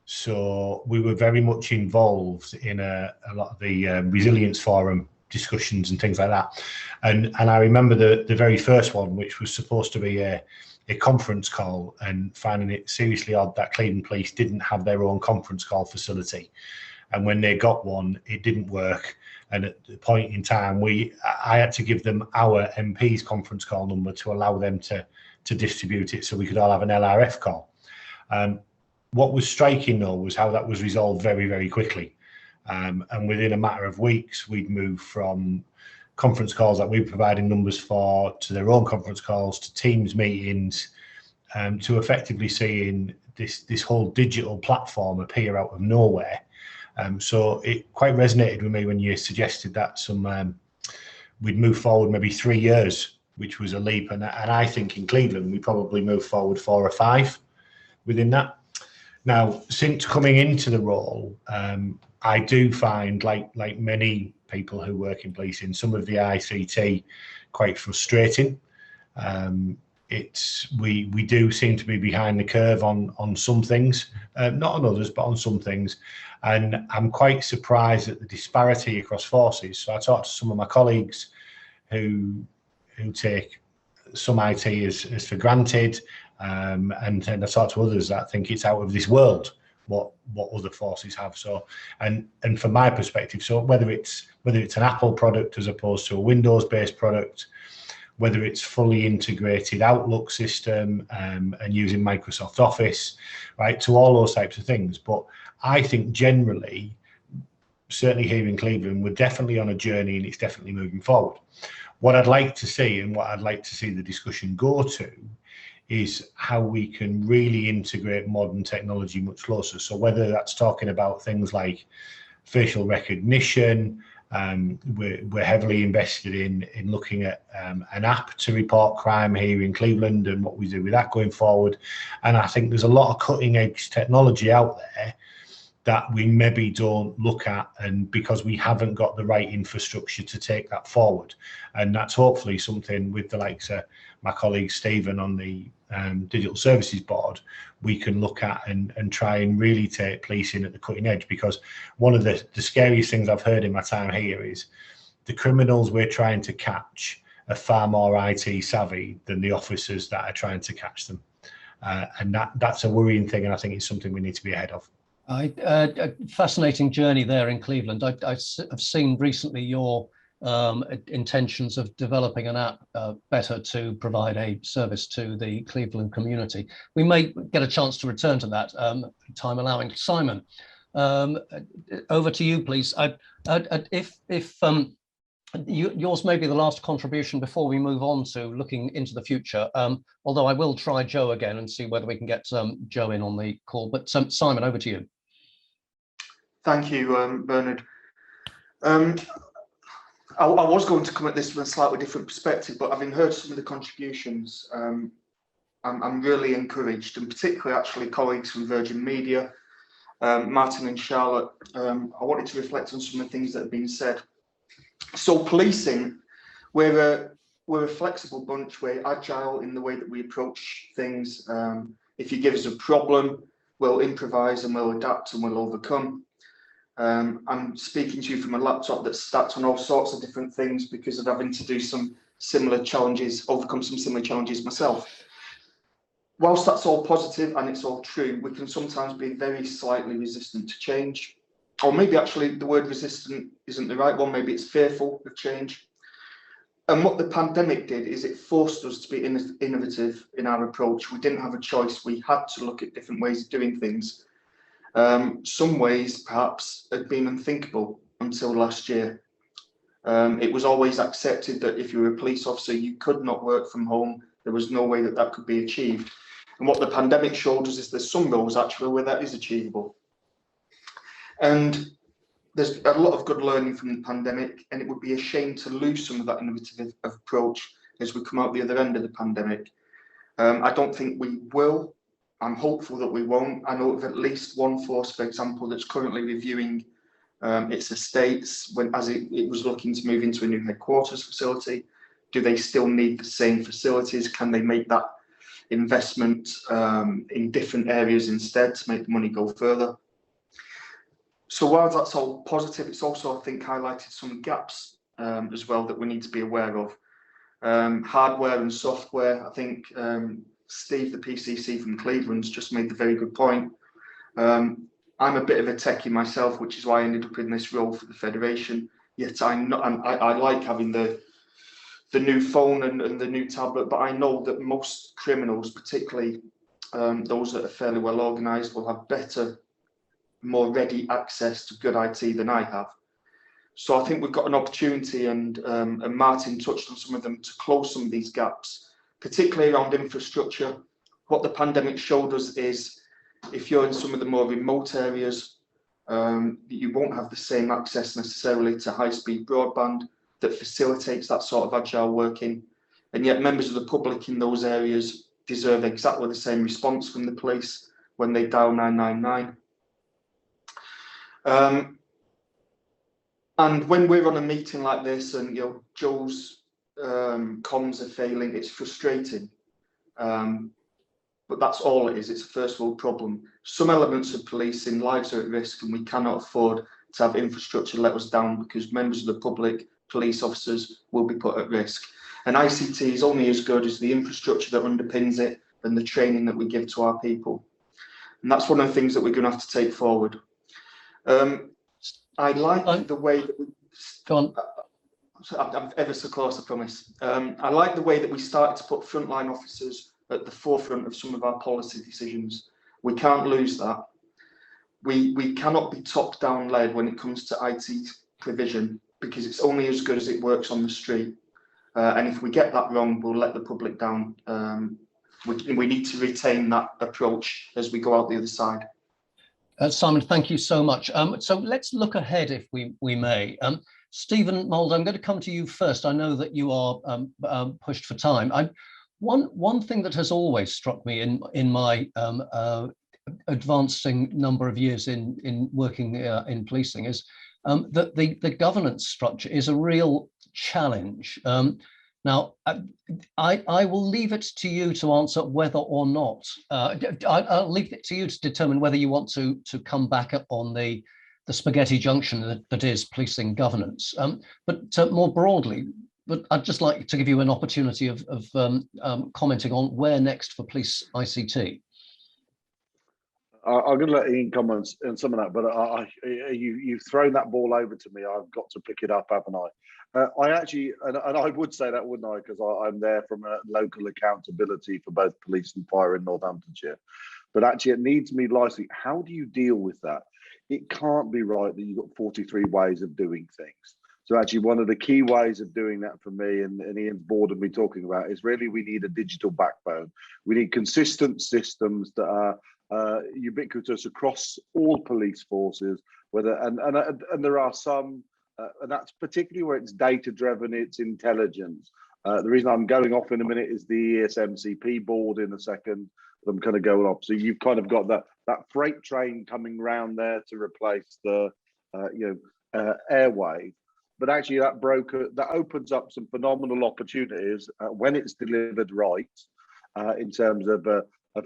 so we were very much involved in a lot of the resilience forum discussions and things like that. And I remember the very first one, which was supposed to be a conference call, and finding it seriously odd that Cleveland Police didn't have their own conference call facility. And when they got one, it didn't work. And at the point in time, I had to give them our MP's conference call number to allow them to to distribute it so we could all have an LRF call. What was striking though was how that was resolved very, very quickly. And within a matter of weeks, we'd moved from conference calls that we were providing numbers for to their own conference calls to Teams meetings, to effectively seeing this whole digital platform appear out of nowhere. So it quite resonated with me when you suggested that we'd move forward maybe 3 years, which was a leap. And I think in Cleveland, we probably moved forward 4 or 5 within that. Now, since coming into the role, I do find, like many people who work in policing, some of the ICT quite frustrating. We do seem to be behind the curve on some things, not on others, but on some things. And I'm quite surprised at the disparity across forces. So I talked to some of my colleagues who take some IT as for granted, and I talked to others that think it's out of this world what other forces have. So and from my perspective, so whether it's an Apple product as opposed to a Windows-based product, whether it's fully integrated Outlook system and using Microsoft Office, right, to all those types of things. But I think generally, certainly here in Cleveland, we're definitely on a journey and it's definitely moving forward. What I'd like to see and what I'd like to see the discussion go to is how we can really integrate modern technology much closer. So whether that's talking about things like facial recognition, we're heavily invested in looking at an app to report crime here in Cleveland and what we do with that going forward. And I think there's a lot of cutting edge technology out there that we maybe don't look at, and because we haven't got the right infrastructure to take that forward. And that's hopefully something with the likes of my colleague Stephen on the Digital Services Board, we can look at and try and really take policing at the cutting edge. Because one of the scariest things I've heard in my time here is the criminals we're trying to catch are far more IT savvy than the officers that are trying to catch them. And that's a worrying thing, and I think it's something we need to be ahead of. A fascinating journey there in Cleveland. I've seen recently your intentions of developing an app better to provide a service to the Cleveland community. We may get a chance to return to that, time allowing. Simon, over to you, please. Yours may be the last contribution before we move on to looking into the future, although I will try Joe again and see whether we can get Joe in on the call. But Simon, over to you. Thank you, Bernard. I was going to come at this from a slightly different perspective, but having heard some of the contributions, I'm really encouraged, and particularly actually colleagues from Virgin Media, Martin and Charlotte. I wanted to reflect on some of the things that have been said. So policing, we're a flexible bunch, we're agile in the way that we approach things. If you give us a problem, we'll improvise and we'll adapt and we'll overcome. I'm speaking to you from a laptop that's stacked on all sorts of different things because of having to do some similar challenges, overcome some similar challenges myself. Whilst that's all positive and it's all true, we can sometimes be very slightly resistant to change. Or maybe actually the word resistant isn't the right one, maybe it's fearful of change. And what the pandemic did is it forced us to be innovative in our approach. We didn't have a choice, we had to look at different ways of doing things. Some ways perhaps had been unthinkable until last year. It was always accepted that if you were a police officer, you could not work from home. There was no way that that could be achieved. And what the pandemic showed us is there's some roles actually where that is achievable. And there's a lot of good learning from the pandemic, and it would be a shame to lose some of that innovative approach as we come out the other end of the pandemic. I don't think we will. I'm hopeful that we won't. I know of at least one force, for example, that's currently reviewing its estates as it was looking to move into a new headquarters facility. Do they still need the same facilities? Can they make that investment in different areas instead to make the money go further? So while that's all positive, it's also, I think, highlighted some gaps as well that we need to be aware of. Hardware and software, I think Steve, the PCC from Cleveland's just made the very good point. I'm a bit of a techie myself, which is why I ended up in this role for the Federation. Yet I like having the the new phone and the new tablet, but I know that most criminals, particularly those that are fairly well organised, will have better, more ready access to good IT than I have. So I think we've got an opportunity, and Martin touched on some of them, to close some of these gaps, particularly around infrastructure. What the pandemic showed us is, if you're in some of the more remote areas, you won't have the same access necessarily to high-speed broadband that facilitates that sort of agile working. And yet members of the public in those areas deserve exactly the same response from the police when they dial 999. And when we're on a meeting like this and Joe's comms are failing, it's frustrating. But that's all it is. It's a first world problem. Some elements of policing, lives are at risk, and we cannot afford to have infrastructure let us down, because members of the public, police officers, will be put at risk. And ICT is only as good as the infrastructure that underpins it and the training that we give to our people. And that's one of the things that we're going to have to take forward. I like the way that we... Go on. I'm ever so close, I promise. I like the way that we started to put frontline officers at the forefront of some of our policy decisions. We can't lose that. We cannot be top-down led when it comes to IT provision, because it's only as good as it works on the street. And if we get that wrong, we'll let the public down. We need to retain that approach as we go out the other side. Simon, thank you so much. So let's look ahead, if we may. Stephen Mould, I'm going to come to you first. I know that you are pushed for time. One thing that has always struck me in my advancing number of years in working in policing is that the governance structure is a real challenge. Now, I will leave it to you to answer whether or not, I'll leave it to you to determine whether you want to come back on the spaghetti junction that is policing governance. But more broadly, but I'd just like to give you an opportunity of commenting on where next for police ICT. I'm going to let Ian comment on some of that, but you've thrown that ball over to me. I've got to pick it up, haven't I? I actually, and I would say that, wouldn't I? Because I'm there from a local accountability for both police and fire in Northamptonshire. But actually, it needs me lightly. How do you deal with that? It can't be right that you've got 43 ways of doing things. So actually, one of the key ways of doing that for me, and Ian's bored of me talking about, is really we need a digital backbone. We need consistent systems that are ubiquitous across all police forces. And there are some, and that's particularly where it's data driven, it's intelligence. The reason I'm going off in a minute is the ESMCP board in a second. I'm kind of going off. So you've kind of got that freight train coming round there to replace the airway. But actually that opens up some phenomenal opportunities when it's delivered right, in terms of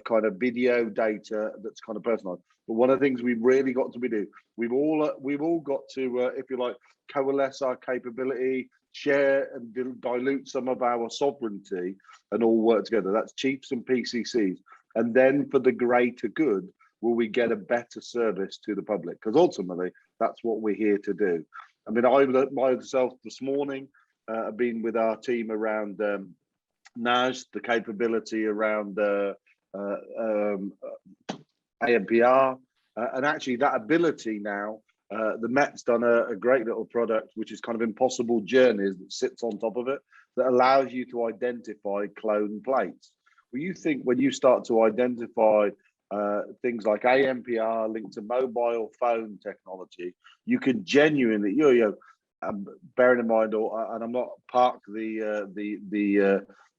kind of video data that's kind of personalized. But one of the things we've really got to do, we've all got to, if you like, coalesce our capability, share and dilute some of our sovereignty, and all work together. That's chiefs and PCCs, and then for the greater good, will we get a better service to the public? Because ultimately, that's what we're here to do. I mean, I myself this morning have been with our team around NAS, the capability around ANPR, and actually that ability now, the Met's done a great little product, which is kind of impossible journeys that sits on top of it, that allows you to identify clone plates. Well, you think when you start to identify things like ANPR linked to mobile phone technology, you can genuinely, bearing in mind, and I'm not park the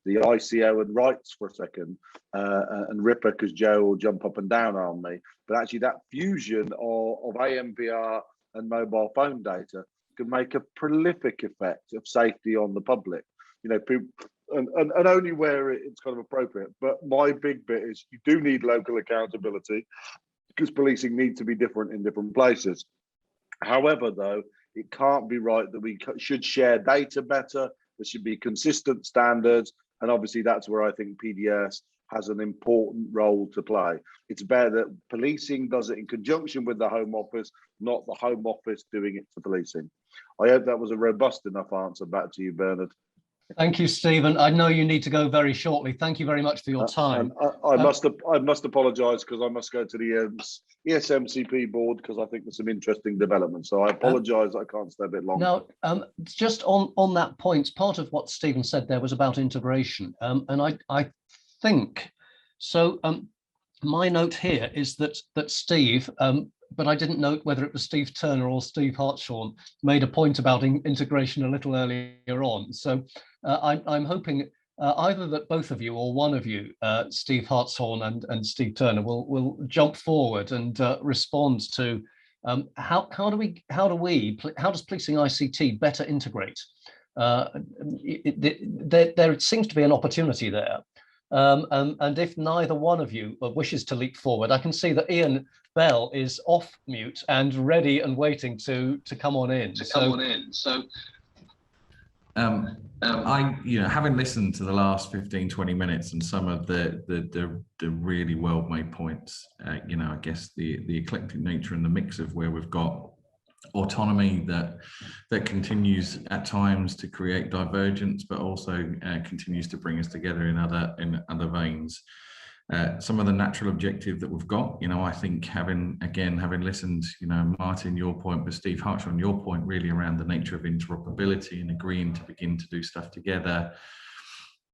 ICO and rights for a second, and Ripper, because Joe will jump up and down on me. But actually, that fusion of ANPR and mobile phone data can make a prolific effect of safety on the public. People, and only where it's kind of appropriate. But my big bit is you do need local accountability, because policing needs to be different in different places. However, though, it can't be right that we should share data better. There should be consistent standards. And obviously, that's where I think PDS has an important role to play. It's better that policing does it in conjunction with the Home Office, not the Home Office doing it for policing. I hope that was a robust enough answer. Back to you, Bernard. Thank you, Stephen. I know you need to go very shortly. Thank you very much for your time. I must apologise because I must go to the ESMCP board because I think there's some interesting developments. So I apologise. I can't stay a bit longer. Now, just on that point, part of what Stephen said there was about integration, and I think so. My note here is that Steve, but I didn't note whether it was Steve Turner or Steve Hartshorn, made a point about integration a little earlier on. So I'm hoping either that both of you or one of you, Steve Hartshorn and Steve Turner, will jump forward and respond to how does Policing ICT better integrate? There seems to be an opportunity there. And if neither one of you wishes to leap forward, I can see that Ian Bell is off mute and ready and waiting to come on in. Having listened to the last 15-20 minutes and some of the really well-made points, I guess the eclectic nature and the mix of where we've got autonomy that continues at times to create divergence, but also continues to bring us together in other veins. Some of the natural objective that we've got, I think having listened, Martin, your point, but Steve Hartshorn, your point really around the nature of interoperability and agreeing to begin to do stuff together.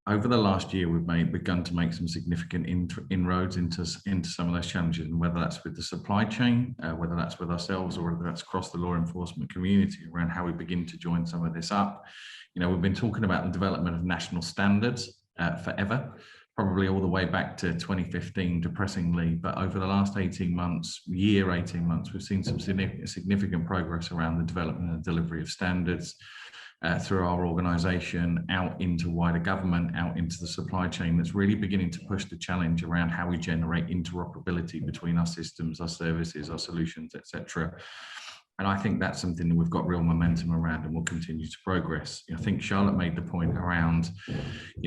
Over the last year, we've begun to make some significant inroads into some of those challenges, and whether that's with the supply chain, whether that's with ourselves, or whether that's across the law enforcement community around how we begin to join some of this up. We've been talking about the development of national standards forever, probably all the way back to 2015, depressingly. But over the last 18 months, we've seen some significant progress around the development and delivery of standards. Through our organisation, out into wider government, out into the supply chain, that's really beginning to push the challenge around how we generate interoperability between our systems, our services, our solutions, etc. And I think that's something that we've got real momentum around and will continue to progress. I think Charlotte made the point around,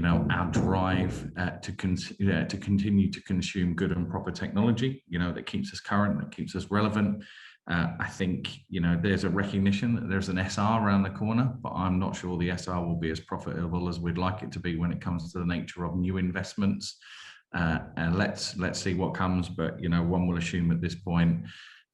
our drive to continue to consume good and proper technology, that keeps us current, that keeps us relevant. I think, there's a recognition that there's an SR around the corner, but I'm not sure the SR will be as profitable as we'd like it to be when it comes to the nature of new investments. And let's see what comes, but, one will assume at this point,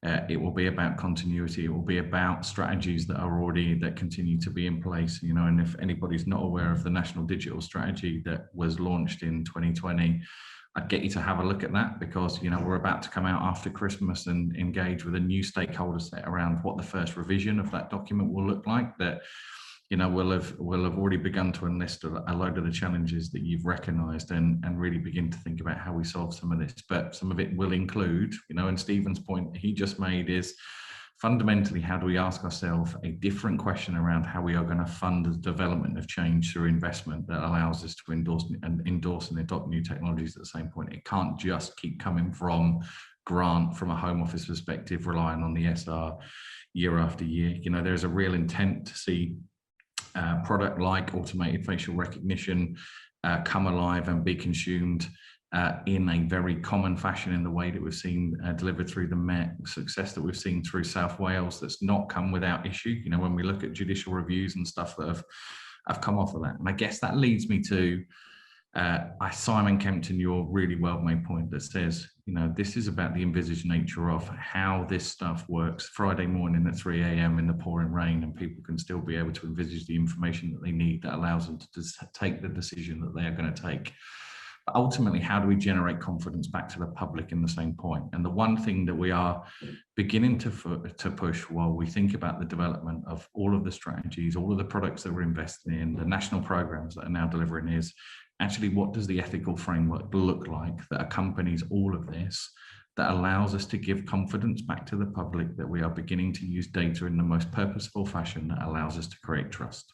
it will be about continuity. It will be about strategies that continue to be in place, and if anybody's not aware of the National Digital Strategy that was launched in 2020, I'd get you to have a look at that, because we're about to come out after Christmas and engage with a new stakeholder set around what the first revision of that document will look like. That we'll have already begun to enlist a load of the challenges that you've recognised and really begin to think about how we solve some of this. But some of it will include, and Stephen's point he just made is fundamentally, how do we ask ourselves a different question around how we are going to fund the development of change through investment that allows us to endorse and adopt new technologies at the same point. It can't just keep coming from grant from a Home Office perspective, relying on the SR year after year. There's a real intent to see product like automated facial recognition come alive and be consumed in a very common fashion in the way that we've seen delivered through the Met, success that we've seen through South Wales that's not come without issue. When we look at judicial reviews and stuff that have come off of that. And I guess that leads me to Simon Kempton, your really well made point that says, this is about the envisaged nature of how this stuff works Friday morning at 3 a.m. in the pouring rain, and people can still be able to envisage the information that they need that allows them to take the decision that they are going to take. Ultimately, how do we generate confidence back to the public in the same point? And the one thing that we are beginning to push while we think about the development of all of the strategies, all of the products that we're investing in, the national programs that are now delivering, is actually what does the ethical framework look like that accompanies all of this, that allows us to give confidence back to the public that we are beginning to use data in the most purposeful fashion that allows us to create trust.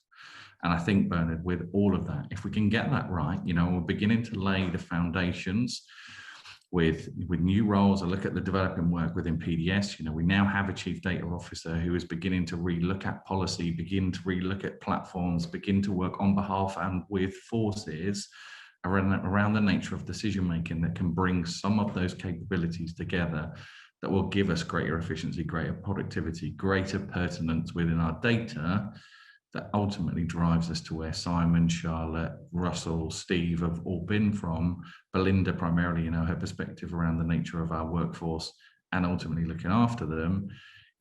And I think, Bernard, with all of that, if we can get that right, we're beginning to lay the foundations with new roles. I look at the development work within PDS. We now have a chief data officer who is beginning to relook at policy, begin to relook at platforms, begin to work on behalf and with forces around the nature of decision making that can bring some of those capabilities together that will give us greater efficiency, greater productivity, greater pertinence within our data, that ultimately drives us to where Simon, Charlotte, Russell, Steve have all been from. Belinda primarily, you know, her perspective around the nature of our workforce and ultimately looking after them.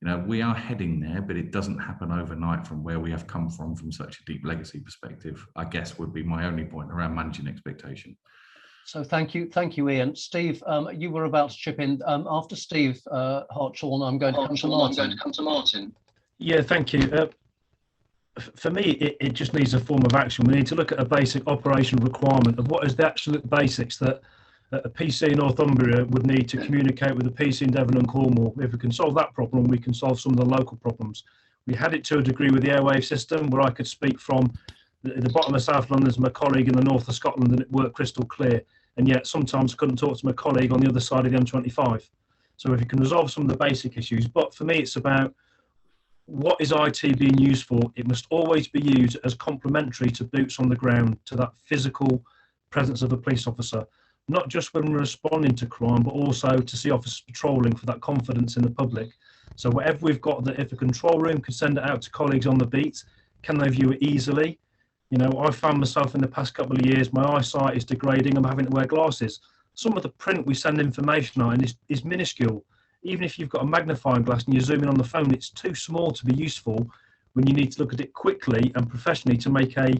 You know, we are heading there, but it doesn't happen overnight from where we have come from such a deep legacy perspective, I guess would be my only point around managing expectation. So thank you, Ian. Steve, you were about to chip in. After Steve Hartshorn, I'm going to come to Martin. Yeah, thank you. For me, it just needs a form of action. We need to look at a basic operational requirement of what is the absolute basics that a PC in Northumbria would need to communicate with a PC in Devon and Cornwall. If we can solve that problem, we can solve some of the local problems. We had it to a degree with the airwave system, where I could speak from the bottom of South London as my colleague in the north of Scotland, and it worked crystal clear. And yet sometimes I couldn't talk to my colleague on the other side of the M25. So if you can resolve some of the basic issues, but for me, it's about what is IT being used for? It must always be used as complementary to boots on the ground, to that physical presence of the police officer, not just when we're responding to crime, but also to see officers patrolling for that confidence in the public. So whatever we've got, that if a control room can send it out to colleagues on the beat, can they view it easily? You know, I found myself in the past couple of years, my eyesight is degrading, I'm having to wear glasses. Some of the print we send information on is minuscule. Even if you've got a magnifying glass and you're zooming on the phone, it's too small to be useful when you need to look at it quickly and professionally to make a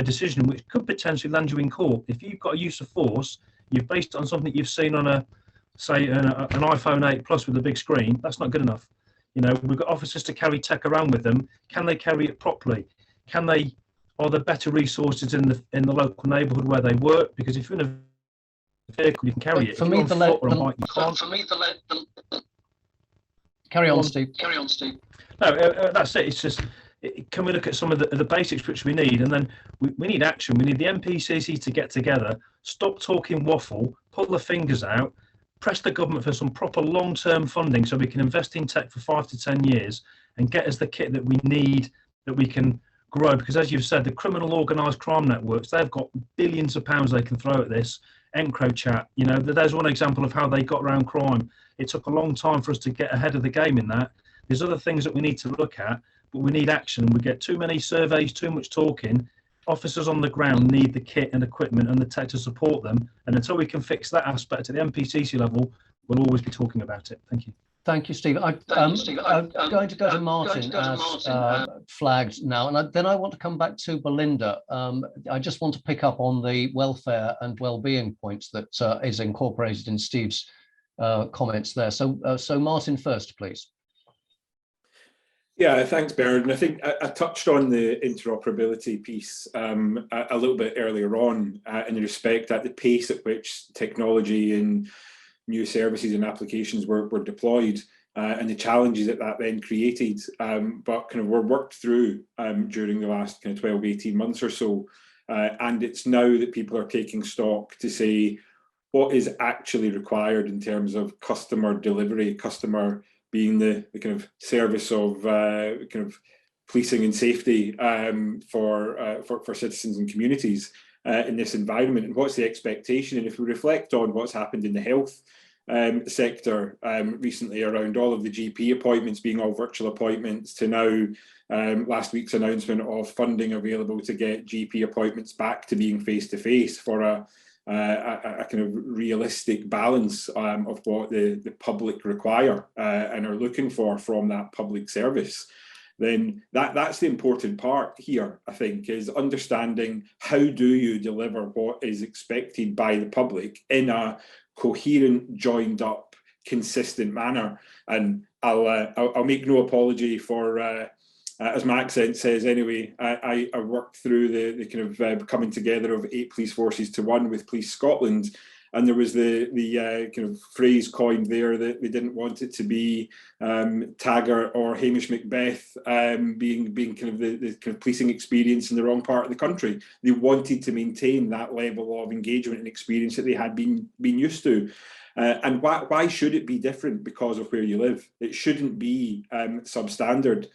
decision which could potentially land you in court. If you've got a use of force, you've based it on something you've seen on an iPhone 8 Plus with a big screen, that's not good enough. You know, we've got officers to carry tech around with them. Can they carry it properly? Are there better resources in the local neighbourhood where they work? Because if you're in a vehicle, you can carry it. For me, Carry on, Steve. No, that's it. It's just, can we look at some of the basics which we need? And then we need action. We need the MPCC to get together, stop talking waffle, pull the fingers out, press the government for some proper long-term funding so we can invest in tech for 5 to 10 years and get us the kit that we need, that we can grow. Because as you've said, the criminal organised crime networks, they've got billions of pounds they can throw at this. EncroChat, you know, there's one example of how they got around crime. It took a long time for us to get ahead of the game in that. There's other things that we need to look at, but we need action. We get too many surveys, too much talking. Officers on the ground need the kit and equipment and the tech to support them. And until we can fix that aspect at the MPCC level, we'll always be talking about it. Thank you. Thank you, Steve. I'm going to go to Martin as flagged now, and then I want to come back to Belinda. I just want to pick up on the welfare and well-being points that is incorporated in Steve's comments there. So Martin first, please. Yeah, thanks, Bernard. And I think I touched on the interoperability piece a little bit earlier on in respect at the pace at which technology and new services and applications were deployed and the challenges that then created, but kind of were worked through during the last kind of 12, 18 months or so. And it's now that people are taking stock to say what is actually required in terms of customer delivery, customer being the kind of service of kind of policing and safety for citizens and communities in this environment, and what's the expectation. And if we reflect on what's happened in the health sector recently around all of the GP appointments being all virtual appointments, to now last week's announcement of funding available to get GP appointments back to being face-to-face for a kind of realistic balance of what the public require and are looking for from that public service, then that's the important part here, I think, is understanding how do you deliver what is expected by the public in a coherent, joined up, consistent manner. And I'll make no apology for as my accent says anyway, I worked through the kind of coming together of 8 police forces to 1 with Police Scotland, and there was the kind of phrase coined there that we didn't want it to be Taggart or Hamish Macbeth being kind of the kind of policing experience in the wrong part of the country. They wanted to maintain that level of engagement and experience that they had been used to. And why should it be different because of where you live? It shouldn't be substandard.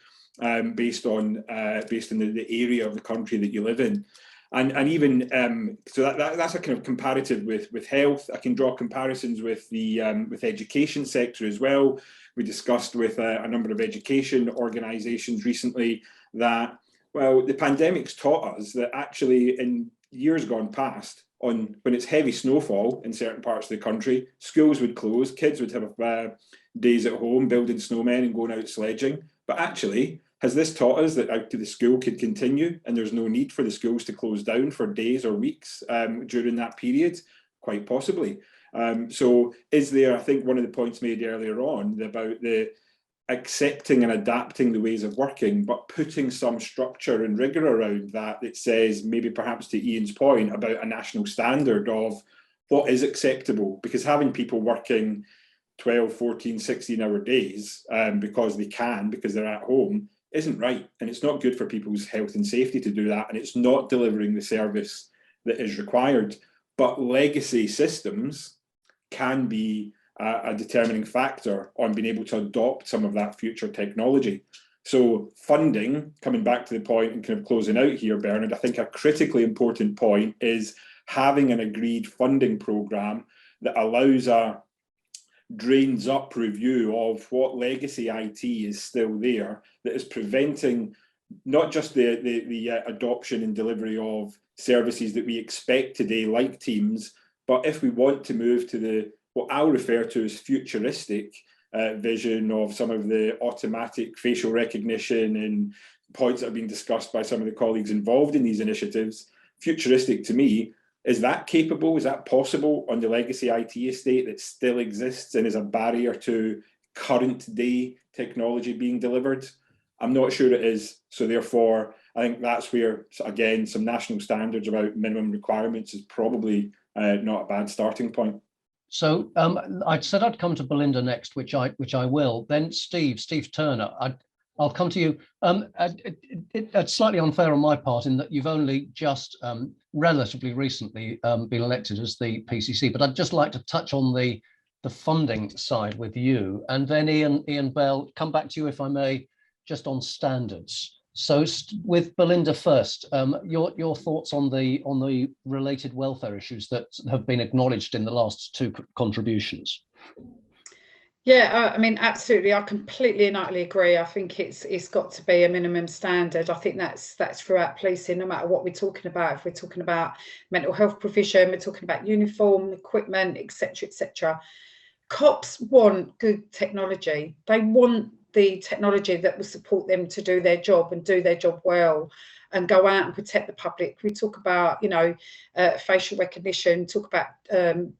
Based on the area of the country that you live in, and even so that's a kind of comparative with health. I can draw comparisons with the education sector as well. We discussed with a number of education organisations recently that Well, the pandemic's taught us that actually in years gone past, when it's heavy snowfall in certain parts of the country, schools would close, kids would have days at home building snowmen and going out sledging. But actually, has this taught us that out to the school could continue and there's no need for the schools to close down for days or weeks during that period? Quite possibly. So is there, I think one of the points made earlier on about the accepting and adapting the ways of working, but putting some structure and rigor around that that says, maybe perhaps to Ian's point about a national standard of what is acceptable, because having people working 12, 14, 16-hour days because they can, because they're at home, isn't right. And it's not good for people's health and safety to do that. And it's not delivering the service that is required. But legacy systems can be a determining factor on being able to adopt some of that future technology. So funding, coming back to the point and kind of closing out here, Bernard, I think a critically important point is having an agreed funding programme that allows a drains up review of what legacy IT is still there, that is preventing not just the adoption and delivery of services that we expect today, like Teams, but if we want to move to what I'll refer to as futuristic vision of some of the automatic facial recognition and points that have been discussed by some of the colleagues involved in these initiatives, futuristic to me, is that capable? Is that possible on the legacy IT estate that still exists and is a barrier to current day technology being delivered? I'm not sure it is. So therefore, I think that's where, again, some national standards about minimum requirements is probably not a bad starting point. So I said I'd come to Belinda next, which I will. Then Steve Turner, I'll come to you. It's slightly unfair on my part in that you've only just relatively recently been elected as the PCC, but I'd just like to touch on the funding side with you. And then Ian Bell, come back to you if I may, just on standards. So with Belinda first, your thoughts on the related welfare issues that have been acknowledged in the last two contributions. Yeah, I mean, absolutely. I completely and utterly agree. I think it's got to be a minimum standard. I think that's throughout policing, no matter what we're talking about. If we're talking about mental health provision, we're talking about uniform, equipment, etc., etc. Cops want good technology. They want the technology that will support them to do their job and do their job well and go out and protect the public. We talk about, facial recognition, talk about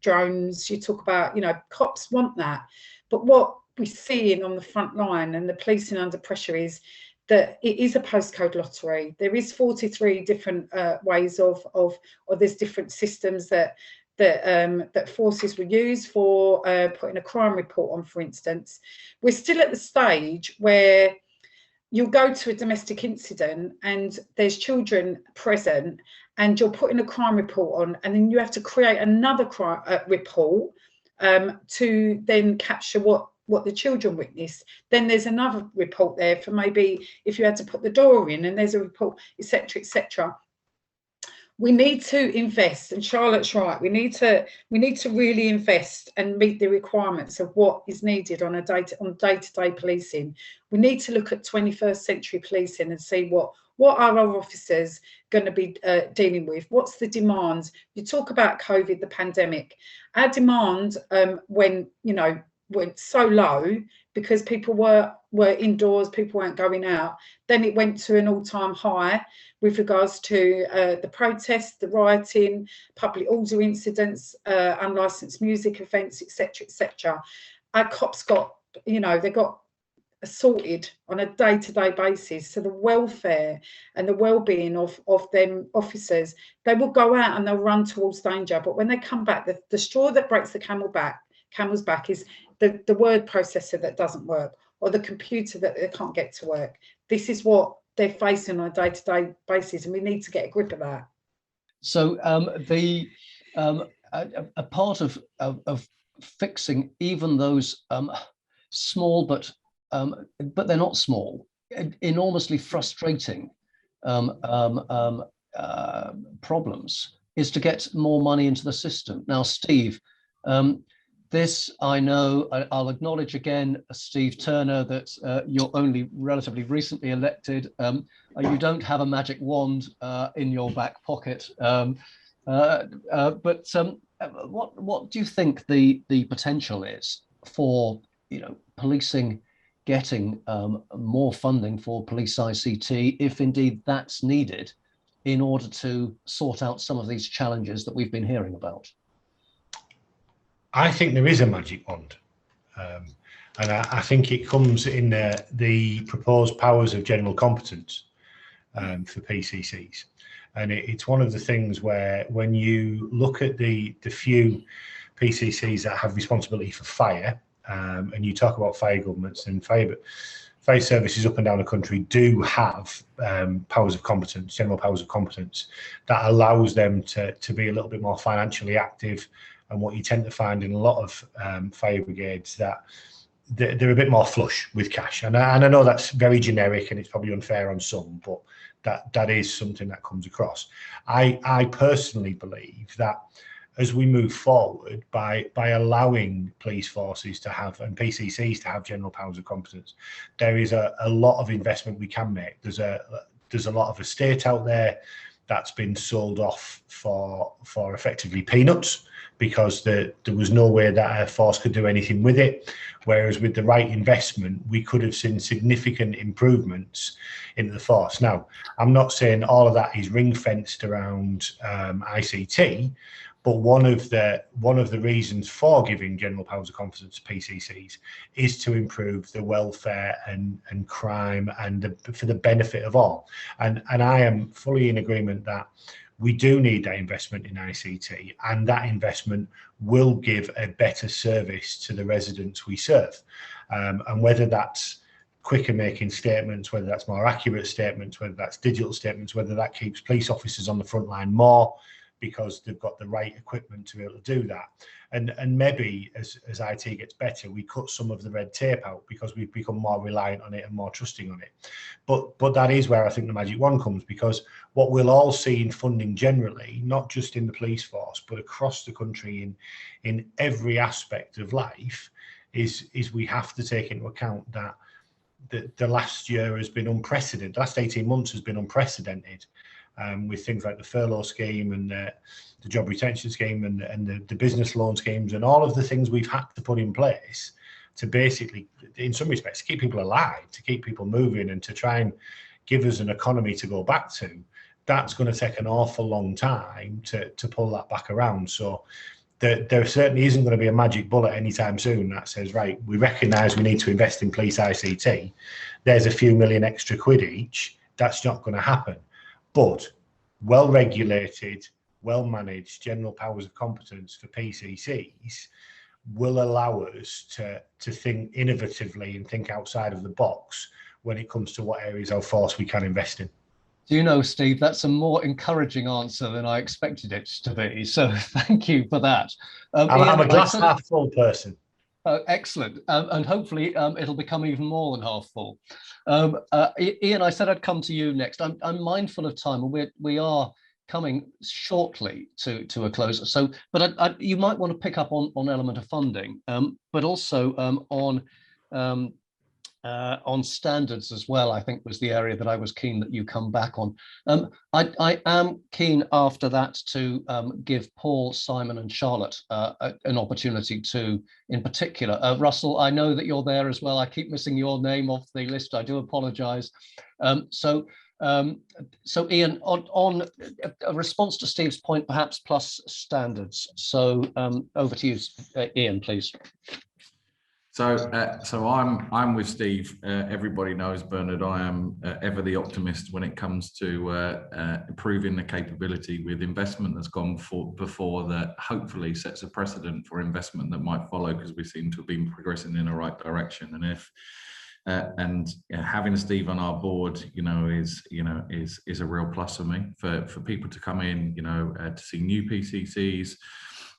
drones, you talk about, cops want that. But what we're seeing on the front line and the policing under pressure is that it is a postcode lottery. There is 43 different ways or there's different systems that forces will use for putting a crime report on, for instance. We're still at the stage where you'll go to a domestic incident and there's children present and you're putting a crime report on, and then you have to create another crime report to then capture what the children witnessed. Then there's another report there for maybe if you had to put the door in, and there's a report, etc., etc. We need to invest, and Charlotte's right. We need to really invest and meet the requirements of what is needed on day-to-day policing. We need to look at 21st century policing and see what are our officers going to be dealing with. What's the demands? You talk about COVID, the pandemic. Our demand went so low because people were indoors, people weren't going out. Then it went to an all-time high with regards to the protests, the rioting, public order incidents, unlicensed music events, etc., etc. Our cops got, they got assaulted on a day-to-day basis. So the welfare and the well-being of them officers, they will go out and they'll run towards danger. But when they come back, the straw that breaks the camel's back is the word processor that doesn't work, or the computer that they can't get to work. This is what they're facing on a day-to-day basis, and we need to get a grip of that. So a part of fixing even those small but they're not small, enormously frustrating problems is to get more money into the system. Now, Steve, This, I know, I'll acknowledge again, Steve Turner, that you're only relatively recently elected. You don't have a magic wand in your back pocket. What do you think the potential is for, policing getting more funding for police ICT, if indeed that's needed, in order to sort out some of these challenges that we've been hearing about? I think there is a magic wand, and I think it comes in the proposed powers of general competence for PCCs. And it's one of the things where, when you look at the few PCCs that have responsibility for fire, and you talk about fire governments, and fire services up and down the country do have powers of competence, general powers of competence, that allows them to be a little bit more financially active. And what you tend to find in a lot of fire brigades, that they're a bit more flush with cash. And I know that's very generic and it's probably unfair on some, but that is something that comes across. I personally believe that as we move forward, by allowing police forces to have, and PCCs to have, general powers of competence, there is a lot of investment we can make. There's a lot of estate out there that's been sold off for effectively peanuts, because there was no way that a force could do anything with it. Whereas with the right investment, we could have seen significant improvements in the force. Now, I'm not saying all of that is ring-fenced around ICT, but one of the reasons for giving general powers of competence to PCCs is to improve the welfare and crime and for the benefit of all. And I am fully in agreement that we do need that investment in ICT, and that investment will give a better service to the residents we serve. And whether that's quicker making statements, whether that's more accurate statements, whether that's digital statements, whether that keeps police officers on the front line more because they've got the right equipment to be able to do that. And maybe as IT gets better, we cut some of the red tape out because we've become more reliant on it and more trusting on it. But that is where I think the magic wand comes, because what we'll all see in funding generally, not just in the police force, but across the country in every aspect of life, is we have to take into account that the last year has been unprecedented. The last 18 months has been unprecedented, with things like the furlough scheme and the job retention scheme and the business loan schemes and all of the things we've had to put in place to basically, in some respects, keep people alive, to keep people moving, and to try and give us an economy to go back to. That's going to take an awful long time to pull that back around. So there certainly isn't going to be a magic bullet anytime soon that says, right, we recognise we need to invest in police ICT. There's a few million extra quid each. That's not going to happen. But well-regulated, well-managed general powers of competence for PCCs will allow us to think innovatively and think outside of the box when it comes to what areas of force we can invest in. Do you know, Steve, that's a more encouraging answer than I expected it to be. So thank you for that. I'm a glass half full person. Excellent. And hopefully it'll become even more than half full. Ian, I said I'd come to you next. I'm mindful of time, and we are coming shortly to a close. So, but you might want to pick up on element of funding, but also on standards as well, I think was the area that I was keen that you come back on. I am keen after that to give Paul, Simon and Charlotte an opportunity to, in particular. Russell, I know that you're there as well. I keep missing your name off the list. I do apologise. So Ian, on a response to Steve's point, perhaps plus standards. So over to you, Ian, please. So I'm with Steve. Everybody knows, Bernard, I am ever the optimist when it comes to improving the capability with investment that's gone before that hopefully sets a precedent for investment that might follow, because we seem to have been progressing in the right direction. And having Steve on our board, is a real plus for me. For people to come in, to see new PCCs.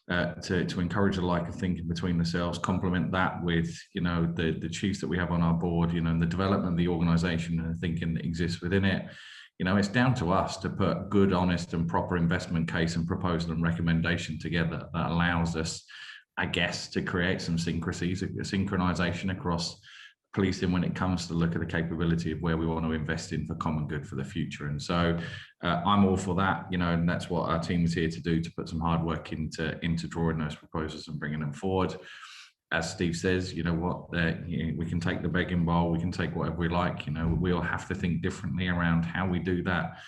To encourage a like of thinking between themselves, complement that with the chiefs that we have on our board, and the development of the organisation and the thinking that exists within it. It's down to us to put good, honest and proper investment case and proposal and recommendation together that allows us I guess, to create some syncrasies, a synchronization across policing when it comes to look at the capability of where we want to invest in for common good for the future. And so I'm all for that, you know, and that's what our team is here to do, to put some hard work into drawing those proposals and bringing them forward. As Steve says, you know what, you know, we can take the begging bowl, we can take whatever we like, you know, we'll have to think differently around how we do that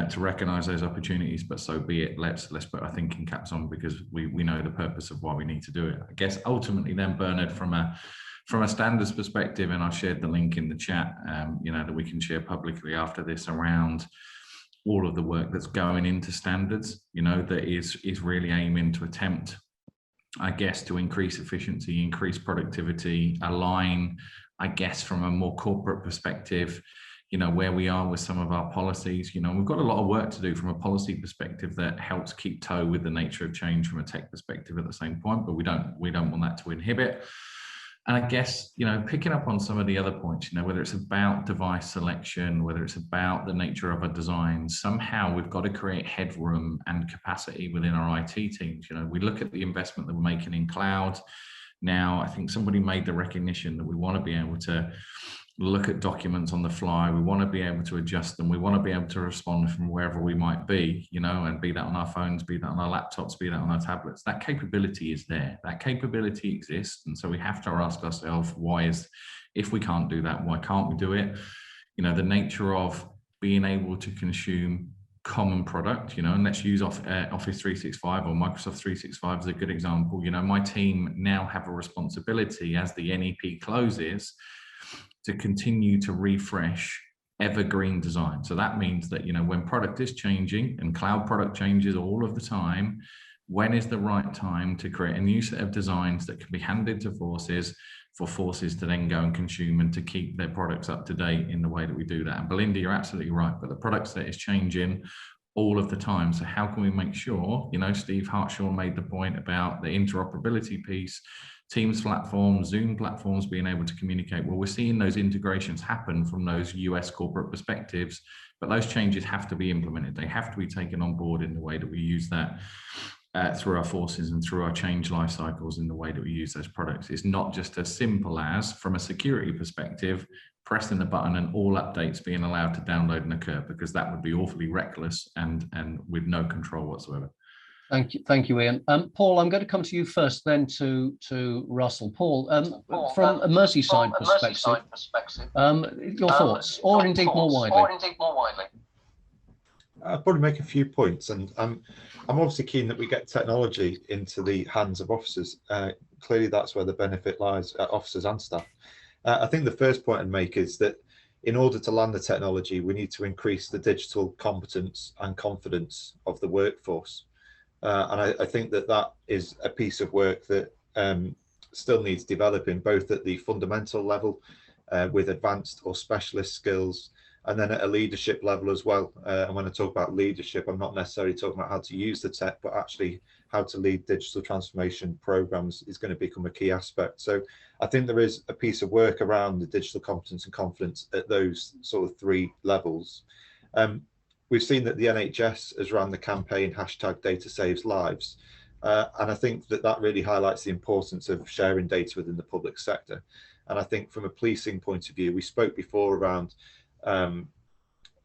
to recognise those opportunities, but so be it. Let's put our thinking caps on, because we know the purpose of why we need to do it. I guess ultimately then, Bernard, from a standards perspective, and I shared the link in the chat, you know, that we can share publicly after this, around all of the work that's going into standards, you know, that is really aiming to attempt, I guess, to increase efficiency, increase productivity, align, I guess, from a more corporate perspective, you know, where we are with some of our policies. You know, we've got a lot of work to do from a policy perspective that helps keep toe with the nature of change from a tech perspective at the same point, but we don't want that to inhibit. And I guess, you know, picking up on some of the other points, you know, whether it's about device selection, whether it's about the nature of a design, somehow we've got to create headroom and capacity within our IT teams. You know, we look at the investment that we're making in cloud. Now, I think somebody made the recognition that we want to be able to look at documents on the fly. We want to be able to adjust them. We want to be able to respond from wherever we might be, you know, and be that on our phones, be that on our laptops, be that on our tablets. That capability is there. That capability exists. And so we have to ask ourselves, if we can't do that, why can't we do it? You know, the nature of being able to consume common product, you know, and let's use Office 365 or Microsoft 365 as a good example. You know, my team now have a responsibility as the NEP closes to continue to refresh evergreen design. So that means that, you know, when product is changing and cloud product changes all of the time, when is the right time to create a new set of designs that can be handed to forces for forces to then go and consume and to keep their products up to date in the way that we do that. And Belinda, you're absolutely right, but the product set is changing all of the time. So how can we make sure, you know, Steve Hartshaw made the point about the interoperability piece, Teams platforms, Zoom platforms being able to communicate. Well, we're seeing those integrations happen from those US corporate perspectives, but those changes have to be implemented. They have to be taken on board in the way that we use that through our forces and through our change life cycles in the way that we use those products. It's not just as simple as, from a security perspective, pressing the button and all updates being allowed to download and occur, because that would be awfully reckless and with no control whatsoever. Thank you, Ian. Paul, I'm going to come to you first, then to Russell. Paul, from a Merseyside perspective, your thoughts, or indeed more widely. I'll probably make a few points, and I'm obviously keen that we get technology into the hands of officers. Clearly, that's where the benefit lies, officers and staff. I think the first point I'd make is that in order to land the technology, we need to increase the digital competence and confidence of the workforce. And I think that is a piece of work that still needs developing, both at the fundamental level with advanced or specialist skills, and then at a leadership level as well. And when I talk about leadership, I'm not necessarily talking about how to use the tech, but actually how to lead digital transformation programs is going to become a key aspect. So I think there is a piece of work around the digital competence and confidence at those sort of three levels. We've seen that the NHS has run the campaign #Data Saves Lives. And I think that really highlights the importance of sharing data within the public sector. And I think from a policing point of view, we spoke before around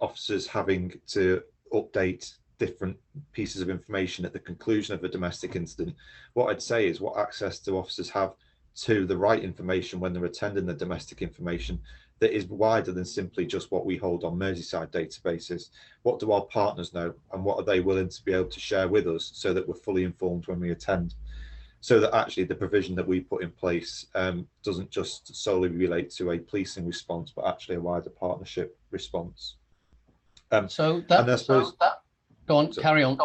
officers having to update different pieces of information at the conclusion of a domestic incident. What I'd say is, what access do officers have to the right information when they're attending the domestic information that is wider than simply just what we hold on Merseyside databases? What do our partners know, and what are they willing to be able to share with us so that we're fully informed when we attend? So that actually the provision that we put in place doesn't just solely relate to a policing response, but actually a wider partnership response. Go on, carry on.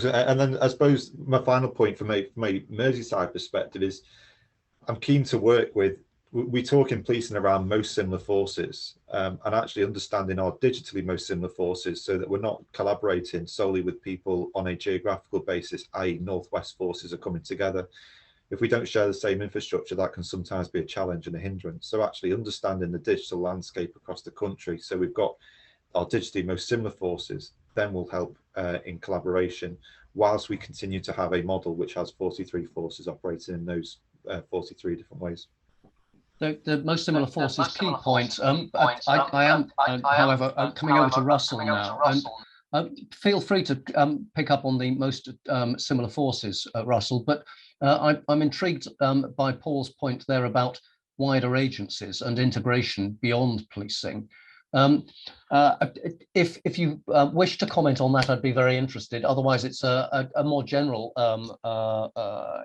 And then I suppose my final point from a Merseyside perspective is, I'm keen to work with, we talk in policing around most similar forces, and actually understanding our digitally most similar forces, so that we're not collaborating solely with people on a geographical basis, i.e. Northwest forces are coming together. If we don't share the same infrastructure, that can sometimes be a challenge and a hindrance. So actually understanding the digital landscape across the country, so we've got our digitally most similar forces, then will help in collaboration whilst we continue to have a model which has 43 forces operating in those 43 different ways. The most similar forces key point. I am, however, coming over to Russell now. Feel free to pick up on the most similar forces, Russell, but I'm intrigued by Paul's point there about wider agencies and integration beyond policing. If you wish to comment on that, I'd be very interested. Otherwise, it's a more general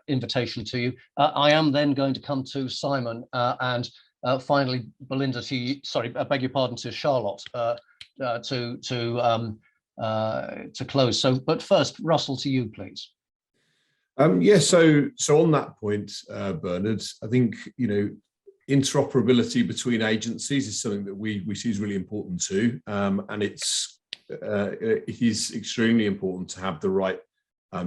invitation to you. I am then going to come to Simon and finally Belinda to you, sorry, I beg your pardon, to Charlotte to close. So, but first, Russell, to you, please. Yeah, so on that point, Bernard, I think, interoperability between agencies is something that we see is really important too, and it is extremely important to have the right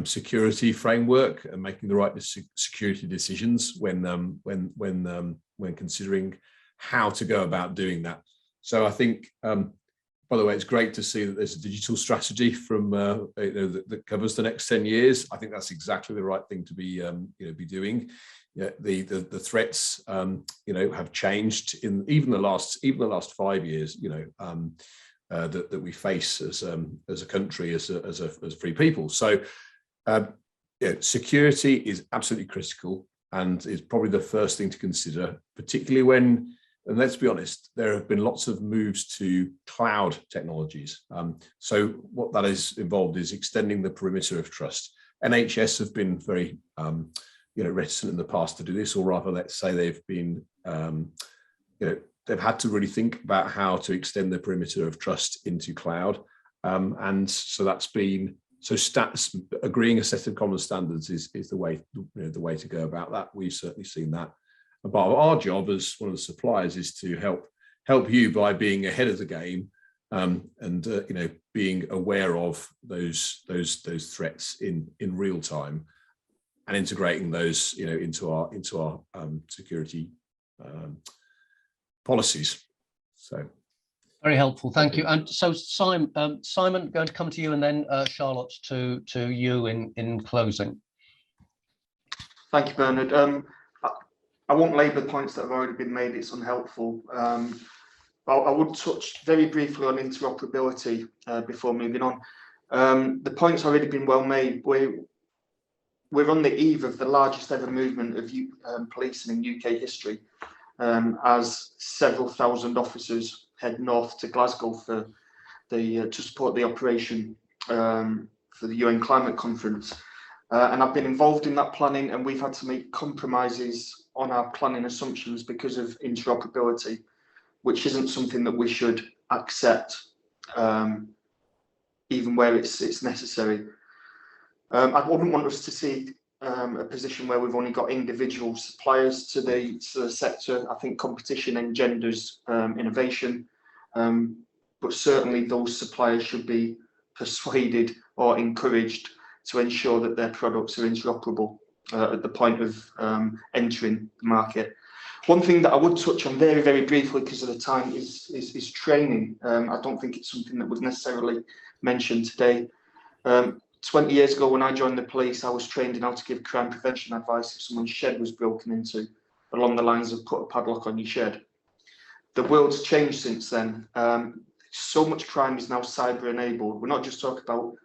security framework and making the right security decisions when considering how to go about doing that. So I think, by the way, it's great to see that there's a digital strategy from that covers the next 10 years. I think that's exactly the right thing to be be doing. Yeah, the threats have changed in even the last 5 years. That we face as a country, as free people. So security is absolutely critical and is probably the first thing to consider, particularly when, and let's be honest, there have been lots of moves to cloud technologies. So what that is involved is extending the perimeter of trust. NHS have been very reticent in the past to do this, or rather, let's say they've been, they've had to really think about how to extend the perimeter of trust into cloud. And so that's been, agreeing a set of common standards is the way, the way to go about that. We've certainly seen that. And part of our job as one of the suppliers is to help you by being ahead of the game, and being aware of those threats in real time, and integrating those into our security policies. So very helpful, thank you. And so Simon, going to come to you, and then Charlotte to you in closing. Thank you, Bernard. I won't labour points that have already been made. It's unhelpful. I would touch very briefly on interoperability before moving on. The point's already been well made. We're on the eve of the largest ever movement of policing in UK history, as several thousand officers head north to Glasgow for to support the operation for the UN Climate Conference. And I've been involved in that planning, and we've had to make compromises on our planning assumptions because of interoperability, which isn't something that we should accept, even where it's necessary. I wouldn't want us to see a position where we've only got individual suppliers to the sector. I think competition engenders innovation, but certainly those suppliers should be persuaded or encouraged to ensure that their products are interoperable at the point of entering the market. One thing that I would touch on very, very briefly because of the time is training. I don't think it's something that was necessarily mentioned today. 20 years ago, when I joined the police, I was trained in how to give crime prevention advice if someone's shed was broken into, along the lines of put a padlock on your shed. The world's changed since then. So much crime is now cyber enabled. We're not just talking about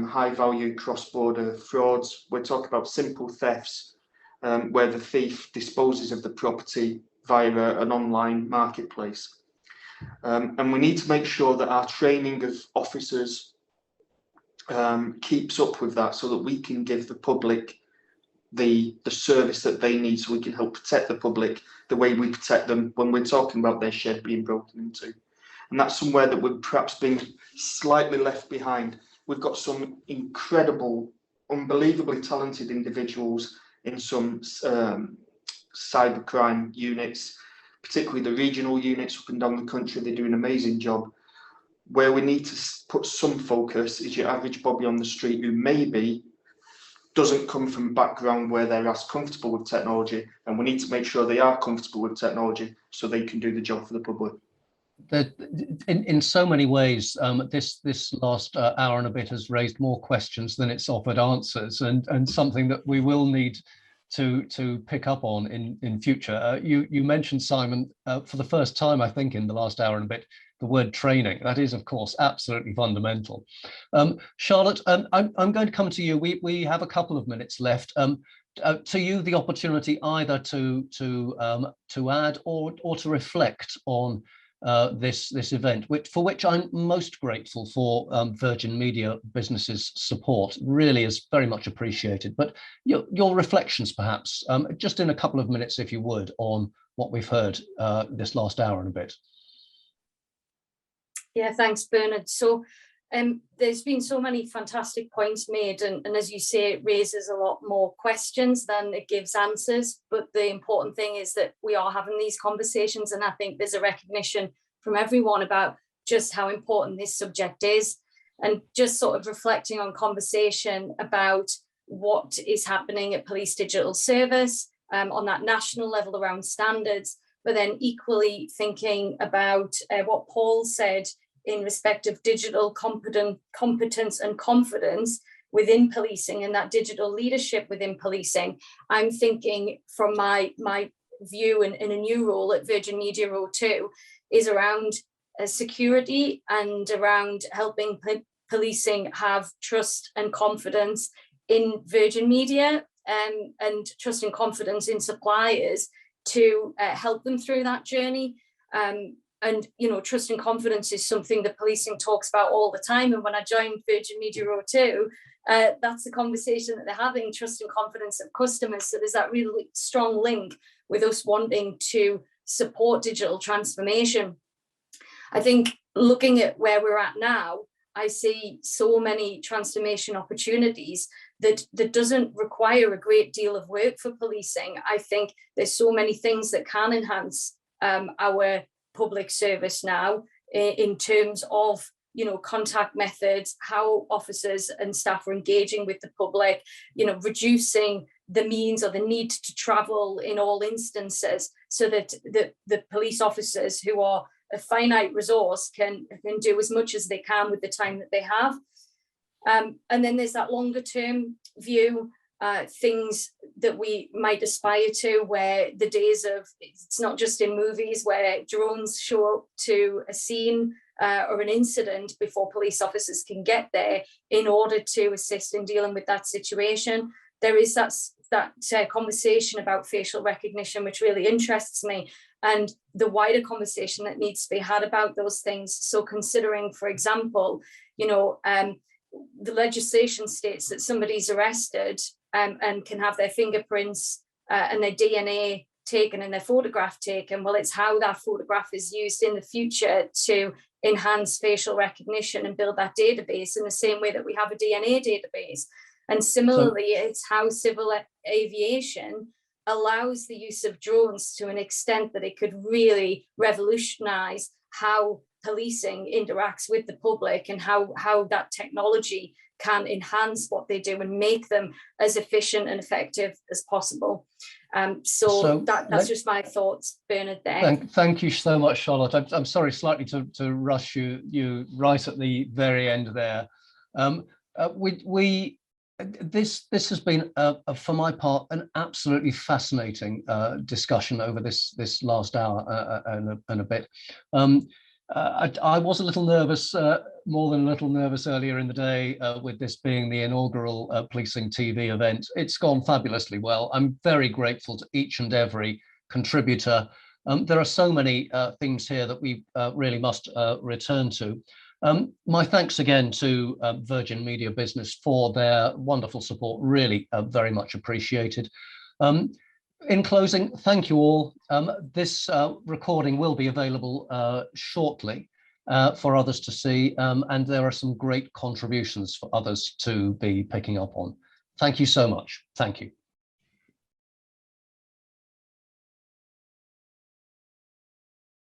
high value cross-border frauds. We're talking about simple thefts where the thief disposes of the property via an online marketplace. And we need to make sure that our training of officers keeps up with that, so that we can give the public the service that they need, so we can help protect the public the way we protect them when we're talking about their shed being broken into. And that's somewhere that we're perhaps being slightly left behind. We've got some incredible, unbelievably talented individuals in some cybercrime units, particularly the regional units up and down the country. They do an amazing job. Where we need to put some focus is your average Bobby on the street who maybe doesn't come from a background where they're as comfortable with technology, and we need to make sure they are comfortable with technology so they can do the job for the public. in so many ways, this last hour and a bit has raised more questions than it's offered answers, and something that we will need to pick up on in future. You mentioned, Simon, for the first time, I think, in the last hour and a bit, the word training. That is, of course, absolutely fundamental. Charlotte, I'm going to come to you. We have a couple of minutes left. To you, the opportunity either to add or to reflect on this event, for which I'm most grateful for Virgin Media Business's support. Really is very much appreciated. But your reflections, perhaps, just in a couple of minutes, if you would, on what we've heard this last hour and a bit. Yeah, thanks, Bernard. So there's been so many fantastic points made, and as you say, it raises a lot more questions than it gives answers. But the important thing is that we are having these conversations, and I think there's a recognition from everyone about just how important this subject is, and just sort of reflecting on conversation about what is happening at Police Digital Service on that national level around standards, but then equally thinking about what Paul said in respect of digital competence and confidence within policing, and that digital leadership within policing. I'm thinking from my view in a new role at Virgin Media O2 is around security and around helping policing have trust and confidence in Virgin Media, and trust and confidence in suppliers to help them through that journey. And, you know, trust and confidence is something that policing talks about all the time. And when I joined Virgin Media O2, that's the conversation that they're having, trust and confidence of customers. So there's that really strong link with us wanting to support digital transformation. I think looking at where we're at now, I see so many transformation opportunities that doesn't require a great deal of work for policing. I think there's so many things that can enhance our public service now in terms of, you know, contact methods, how officers and staff are engaging with the public, you know, reducing the means or the need to travel in all instances, so that the police officers, who are a finite resource, can do as much as they can with the time that they have. And then there's that longer term view, things that we might aspire to, where the days of, it's not just in movies where drones show up to a scene or an incident before police officers can get there in order to assist in dealing with that situation. There is that conversation about facial recognition, which really interests me, and the wider conversation that needs to be had about those things. So considering, for example, you know, the legislation states that somebody's arrested and can have their fingerprints and their DNA taken and their photograph taken. Well, it's how that photograph is used in the future to enhance facial recognition and build that database in the same way that we have a DNA database. And similarly, it's how civil aviation allows the use of drones to an extent that it could really revolutionize how policing interacts with the public, and how that technology can enhance what they do and make them as efficient and effective as possible. So that's just my thoughts, Bernard, there. Thank you so much, Charlotte. I'm sorry slightly to rush you right at the very end there. This has been, for my part, an absolutely fascinating discussion over this last hour and a bit. I was a little nervous, more than a little nervous earlier in the day with this being the inaugural Policing TV event. It's gone fabulously well. I'm very grateful to each and every contributor. There are so many things here that we really must return to. My thanks again to Virgin Media Business for their wonderful support, really very much appreciated. In closing, thank you all. This recording will be available shortly for others to see, and there are some great contributions for others to be picking up on. Thank you so much. Thank you.